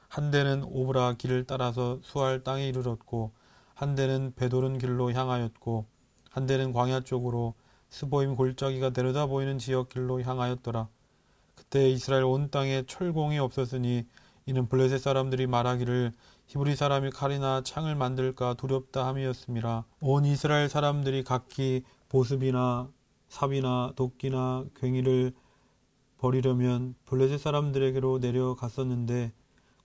한 대는 오브라 길을 따라서 수알 땅에 이르렀고 한 대는 베도른 길로 향하였고 한 대는 광야 쪽으로 스보임 골짜기가 내려다 보이는 지역 길로 향하였더라. 그때 이스라엘 온 땅에 철공이 없었으니 이는 블레셋 사람들이 말하기를 히브리 사람이 칼이나 창을 만들까 두렵다 함이었음이라. 온 이스라엘 사람들이 각기 보습이나 삽이나 도끼나 괭이를 버리려면 블레셋 사람들에게로 내려갔었는데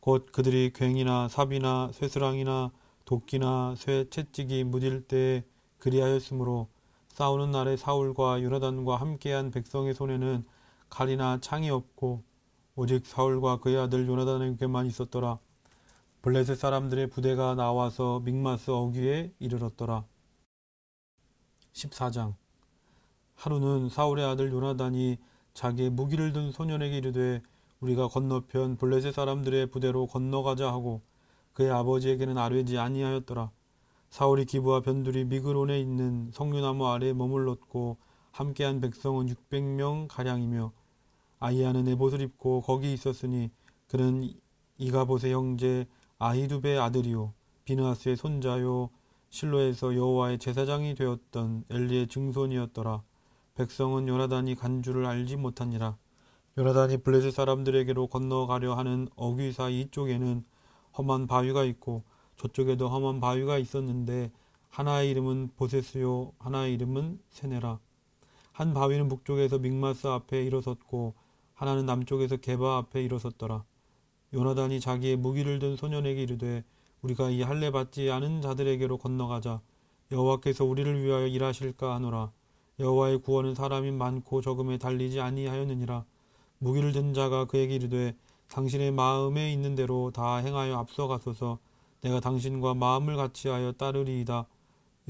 곧 그들이 괭이나 삽이나 쇠스랑이나 도끼나 쇠 채찍이 무딜 때에 그리하였으므로 싸우는 날에 사울과 요나단과 함께한 백성의 손에는 칼이나 창이 없고 오직 사울과 그의 아들 요나단에게만 있었더라. 블레셋 사람들의 부대가 나와서 믹마스 어귀에 이르렀더라. 14장. 하루는 사울의 아들 요나단이 자기의 무기를 든 소년에게 이르되 우리가 건너편 블레셋 사람들의 부대로 건너가자 하고 그의 아버지에게는 아뢰지 아니하였더라. 사울이 기브와 변두리 미그론에 있는 석류나무 아래에 머물렀고 함께한 백성은 600명 가량이며 아히야는 에봇을 입고 거기 있었으니 그는 이가봇의 형제 아히두베의 아들이요 비느하스의 손자요 실로에서 여호와의 제사장이 되었던 엘리의 증손이었더라. 백성은 요나단이 간 줄을 알지 못하니라. 요나단이 블레셋 사람들에게로 건너가려 하는 어귀 사이 이쪽에는 험한 바위가 있고 저쪽에도 험한 바위가 있었는데 하나의 이름은 보세스요 하나의 이름은 세네라. 한 바위는 북쪽에서 믹마스 앞에 일어섰고 하나는 남쪽에서 게바 앞에 일어섰더라. 요나단이 자기의 무기를 든 소년에게 이르되 우리가 이 할례 받지 않은 자들에게로 건너가자. 여호와께서 우리를 위하여 일하실까 하노라. 여호와의 구원은 사람이 많고 적음에 달리지 아니하였느니라. 무기를 든 자가 그에게 이르되 당신의 마음에 있는 대로 다 행하여 앞서가소서. 내가 당신과 마음을 같이하여 따르리이다.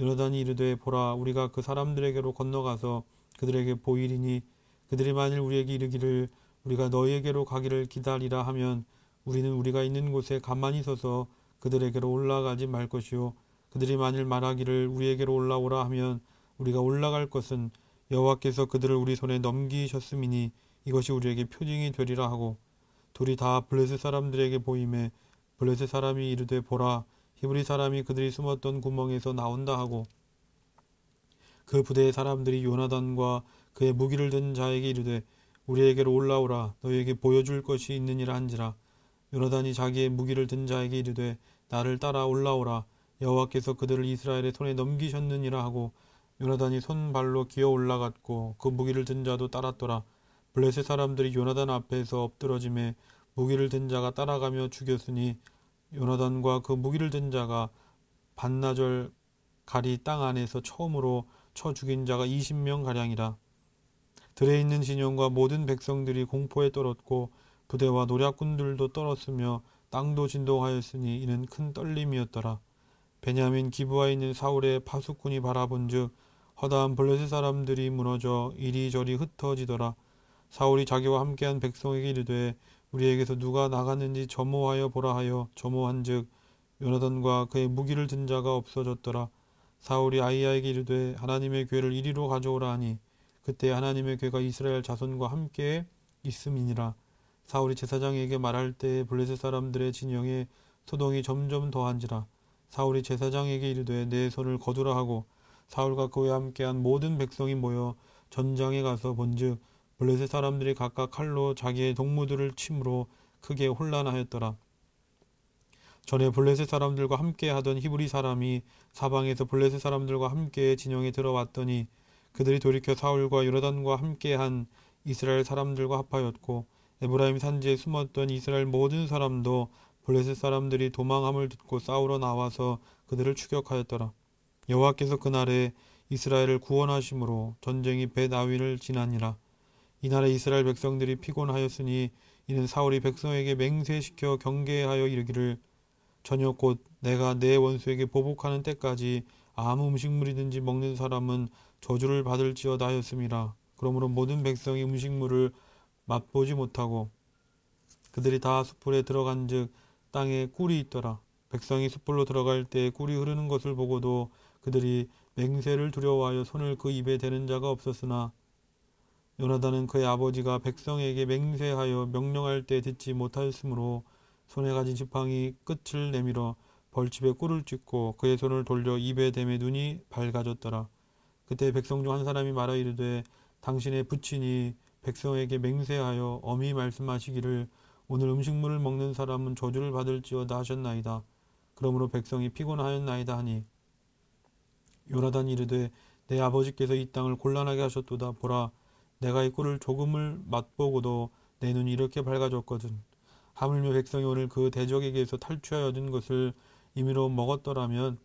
요나단이 이르되 보라 우리가 그 사람들에게로 건너가서 그들에게 보이리니 그들이 만일 우리에게 이르기를 우리가 너희에게로 가기를 기다리라 하면 우리는 우리가 있는 곳에 가만히 서서 그들에게로 올라가지 말 것이요 그들이 만일 말하기를 우리에게로 올라오라 하면 우리가 올라갈 것은 여호와께서 그들을 우리 손에 넘기셨음이니 이것이 우리에게 표징이 되리라 하고 둘이 다 블레셋 사람들에게 보임에 블레셋 사람이 이르되 보라 히브리 사람이 그들이 숨었던 구멍에서 나온다 하고 그 부대의 사람들이 요나단과 그의 무기를 든 자에게 이르되 우리에게로 올라오라 너희에게 보여줄 것이 있느니라 한지라. 요나단이 자기의 무기를 든 자에게 이르되 나를 따라 올라오라 여호와께서 그들을 이스라엘의 손에 넘기셨느니라 하고 요나단이 손발로 기어 올라갔고 그 무기를 든 자도 따랐더라. 블레셋 사람들이 요나단 앞에서 엎드러짐에 무기를 든 자가 따라가며 죽였으니 요나단과 그 무기를 든 자가 반나절 가리 땅 안에서 처음으로 쳐 죽인 자가 20명 가량이라. 들에 있는 진영과 모든 백성들이 공포에 떨었고 부대와 노략군들도 떨었으며 땅도 진동하였으니 이는 큰 떨림이었더라. 베냐민 기브아에 있는 사울의 파수꾼이 바라본즉 허다한 블레셋 사람들이 무너져 이리저리 흩어지더라. 사울이 자기와 함께한 백성에게 이르되 우리에게서 누가 나갔는지 점호하여 보라 하여 점호한즉 요나단과 그의 무기를 든 자가 없어졌더라. 사울이 아히야에게 이르되 하나님의 궤를 이리로 가져오라 하니 그때 하나님의 궤가 이스라엘 자손과 함께 있음이니라. 사울이 제사장에게 말할 때에 블레셋 사람들의 진영에 소동이 점점 더한지라. 사울이 제사장에게 이르되 내 손을 거두라 하고 사울과 그와 함께한 모든 백성이 모여 전장에 가서 본즉 블레셋 사람들이 각각 칼로 자기의 동무들을 침으로 크게 혼란하였더라. 전에 블레셋 사람들과 함께 하던 히브리 사람이 사방에서 블레셋 사람들과 함께 진영에 들어왔더니 그들이 돌이켜 사울과 요나단과 함께한 이스라엘 사람들과 합하였고 에브라임 산지에 숨었던 이스라엘 모든 사람도 블레셋 사람들이 도망함을 듣고 싸우러 나와서 그들을 추격하였더라. 여호와께서 그날에 이스라엘을 구원하심으로 전쟁이 벳 아윈을 지나니라. 이날에 이스라엘 백성들이 피곤하였으니 이는 사울이 백성에게 맹세시켜 경계하여 이르기를 저녁 곧 내가 내 원수에게 보복하는 때까지 아무 음식물이든지 먹는 사람은 저주를 받을지어다 하였음이라. 그러므로 모든 백성이 음식물을 맛보지 못하고 그들이 다 숯불에 들어간즉 땅에 꿀이 있더라. 백성이 숯불로 들어갈 때 꿀이 흐르는 것을 보고도 그들이 맹세를 두려워하여 손을 그 입에 대는 자가 없었으나 요나단은 그의 아버지가 백성에게 맹세하여 명령할 때 듣지 못하였으므로 손에 가진 지팡이 끝을 내밀어 벌집에 꿀을 찢고 그의 손을 돌려 입에 대매 눈이 밝아졌더라. 그때 백성 중 한 사람이 말하 이르되 당신의 부친이 백성에게 맹세하여 엄히 말씀하시기를 오늘 음식물을 먹는 사람은 저주를 받을지어다 하셨나이다. 그러므로 백성이 피곤하였나이다 하니 요나단이 이르되 내 아버지께서 이 땅을 곤란하게 하셨도다. 보라 내가 이 꿀을 조금을 맛보고도 내 눈이 이렇게 밝아졌거든. 하물며 백성이 오늘 그 대적에게서 탈취하여 얻은 것을 임의로 먹었더라면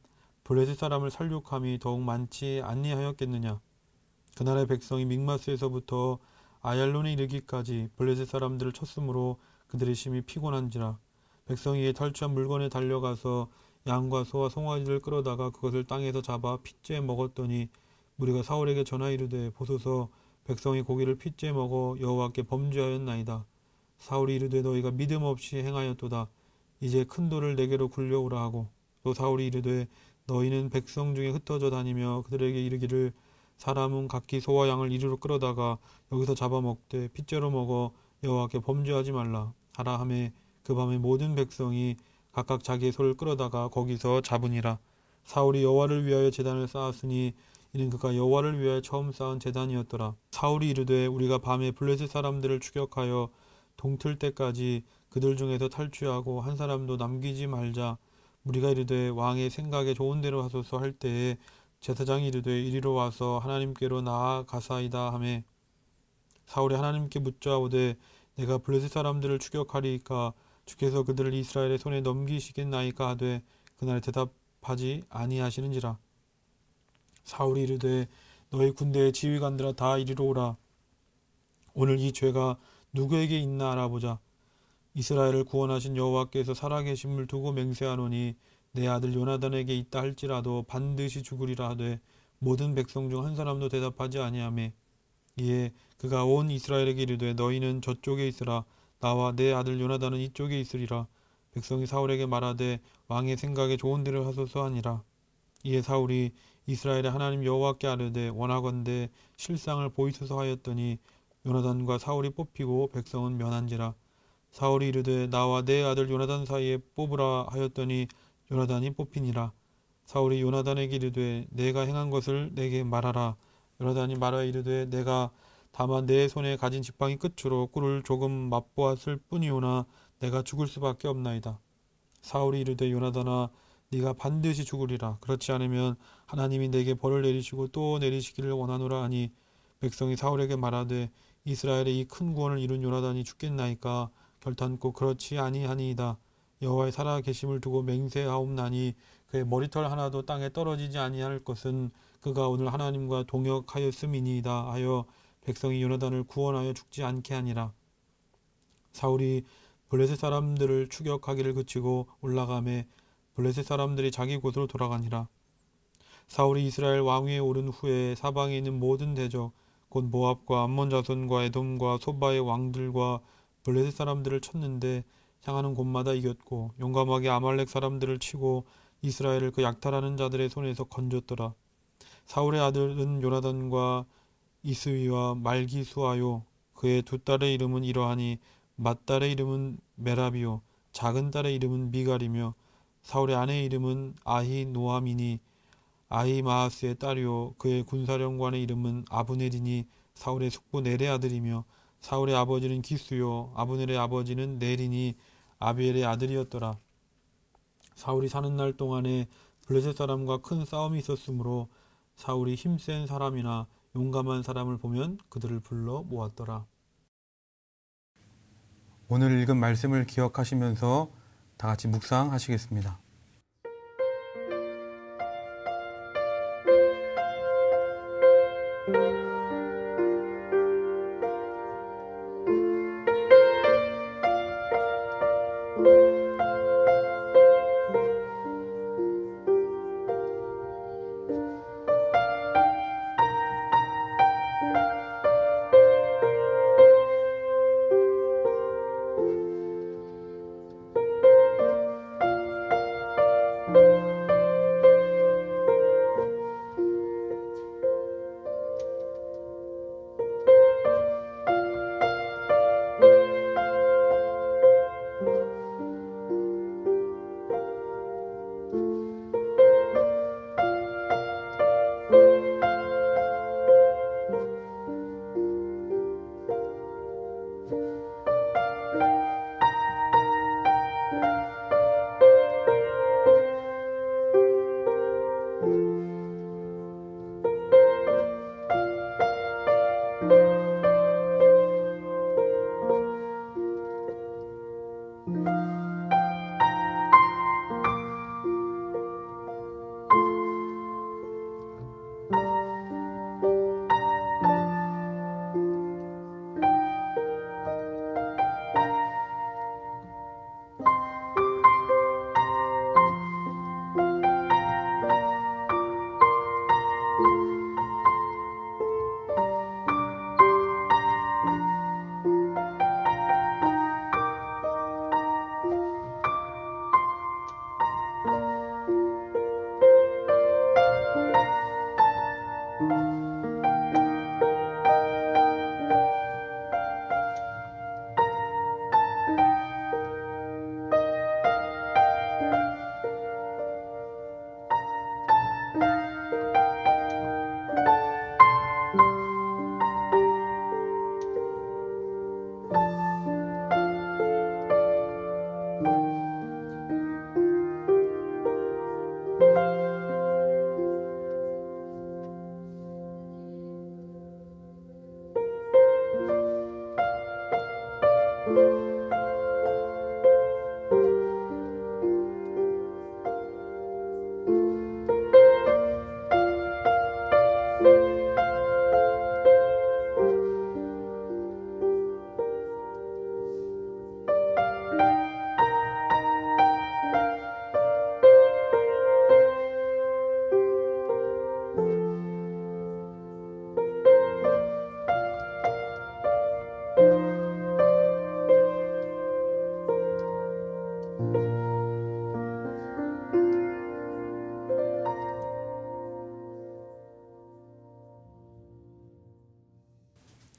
블레셋 사람을 살육함이 더욱 많지 아니하였겠느냐. 그날의 백성이 믹마스에서부터 아얄론에 이르기까지 블레셋 사람들을 쳤으므로 그들의 심히 피곤한지라. 백성이 이에 탈취한 물건에 달려가서 양과 소와 송아지를 끌어다가 그것을 땅에서 잡아 핏째 먹었더니 무리가 사울에게 전하 이르되 보소서 백성이 고기를 핏째 먹어 여호와께 범죄하였나이다. 사울이 이르되 너희가 믿음 없이 행하였도다. 이제 큰 돌을 내게로 굴려오라 하고 또 사울이 이르되 너희는 백성 중에 흩어져 다니며 그들에게 이르기를 사람은 각기 소와 양을 이리로 끌어다가 여기서 잡아먹되 핏째로 먹어 여호와께 범죄하지 말라 하라 하매 그 밤에 모든 백성이 각각 자기의 소를 끌어다가 거기서 잡으니라. 사울이 여호와를 위하여 제단을 쌓았으니 이는 그가 여호와를 위하여 처음 쌓은 제단이었더라. 사울이 이르되 우리가 밤에 블레셋 사람들을 추격하여 동틀 때까지 그들 중에서 탈취하고 한 사람도 남기지 말자. 우리가 이르되 왕의 생각에 좋은 대로 하소서 할 때에 제사장이 이르되 이리로 와서 하나님께로 나아가사이다 하매 사울이 하나님께 묻자오되 내가 블레셋 사람들을 추격하리이까 주께서 그들을 이스라엘의 손에 넘기시겠나이까 하되 그날 대답하지 아니하시는지라. 사울이 이르되 너희 군대의 지휘관들아 다 이리로 오라. 오늘 이 죄가 누구에게 있나 알아보자. 이스라엘을 구원하신 여호와께서 살아계심을 두고 맹세하노니 내 아들 요나단에게 있다 할지라도 반드시 죽으리라 하되 모든 백성 중 한 사람도 대답하지 아니하매 이에 그가 온 이스라엘에게 이르되 너희는 저쪽에 있으라. 나와 내 아들 요나단은 이쪽에 있으리라. 백성이 사울에게 말하되 왕의 생각에 좋은 대로 하소서 하니라. 이에 사울이 이스라엘의 하나님 여호와께 아뢰되 원하건대 실상을 보이소서 하였더니 요나단과 사울이 뽑히고 백성은 면한지라. 사울이 이르되 나와 내 아들 요나단 사이에 뽑으라 하였더니 요나단이 뽑히니라. 사울이 요나단에게 이르되 내가 행한 것을 내게 말하라. 요나단이 말하여 이르되 내가 다만 내 손에 가진 지팡이 끝으로 꿀을 조금 맛보았을 뿐이오나 내가 죽을 수밖에 없나이다. 사울이 이르되 요나단아 네가 반드시 죽으리라. 그렇지 않으면 하나님이 내게 벌을 내리시고 또 내리시기를 원하노라 하니 백성이 사울에게 말하되 이스라엘의 이 큰 구원을 이룬 요나단이 죽겠나이까. 결탄코 그렇지 아니하니이다. 여호와의 살아계심을 두고 맹세하옵나니 그의 머리털 하나도 땅에 떨어지지 아니할 것은 그가 오늘 하나님과 동역하였음이니이다 하여 백성이 요나단을 구원하여 죽지 않게 하니라. 사울이 블레셋 사람들을 추격하기를 그치고 올라가매 블레셋 사람들이 자기 곳으로 돌아가니라. 사울이 이스라엘 왕위에 오른 후에 사방에 있는 모든 대적 곧 모압과 암몬 자손과 에돔과 소바의 왕들과 블레셋 사람들을 쳤는데 향하는 곳마다 이겼고 용감하게 아말렉 사람들을 치고 이스라엘을 그 약탈하는 자들의 손에서 건졌더라. 사울의 아들은 요나단과 이스위와 말기수아요. 그의 두 딸의 이름은 이러하니 맏딸의 이름은 메라비요 작은 딸의 이름은 미갈이며 사울의 아내의 이름은 아히노아미니 아히마아스의 딸이요 그의 군사령관의 이름은 아브넬이니 사울의 숙부 넬의 아들이며 사울의 아버지는 기수요 아브넬의 아버지는 넬이니 아비엘의 아들이었더라. 사울이 사는 날 동안에 블레셋 사람과 큰 싸움이 있었으므로 사울이 힘센 사람이나 용감한 사람을 보면 그들을 불러 모았더라. 오늘 읽은 말씀을 기억하시면서 다 같이 묵상하시겠습니다.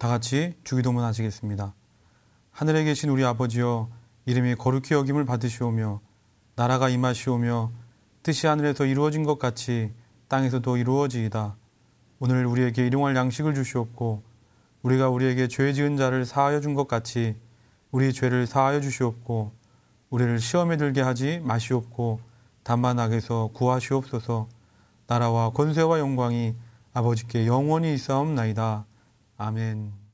다 같이 주기도문 하시겠습니다. 하늘에 계신 우리 아버지여, 이름이 거룩히 여김을 받으시오며 나라가 임하시오며 뜻이 하늘에서 이루어진 것 같이 땅에서도 이루어지이다. 오늘 우리에게 일용할 양식을 주시옵고 우리가 우리에게 죄 지은 자를 사하여 준 것 같이 우리 죄를 사하여 주시옵고 우리를 시험에 들게 하지 마시옵고 다만 악에서 구하시옵소서. 나라와 권세와 영광이 아버지께 영원히 있사옵나이다. 아멘.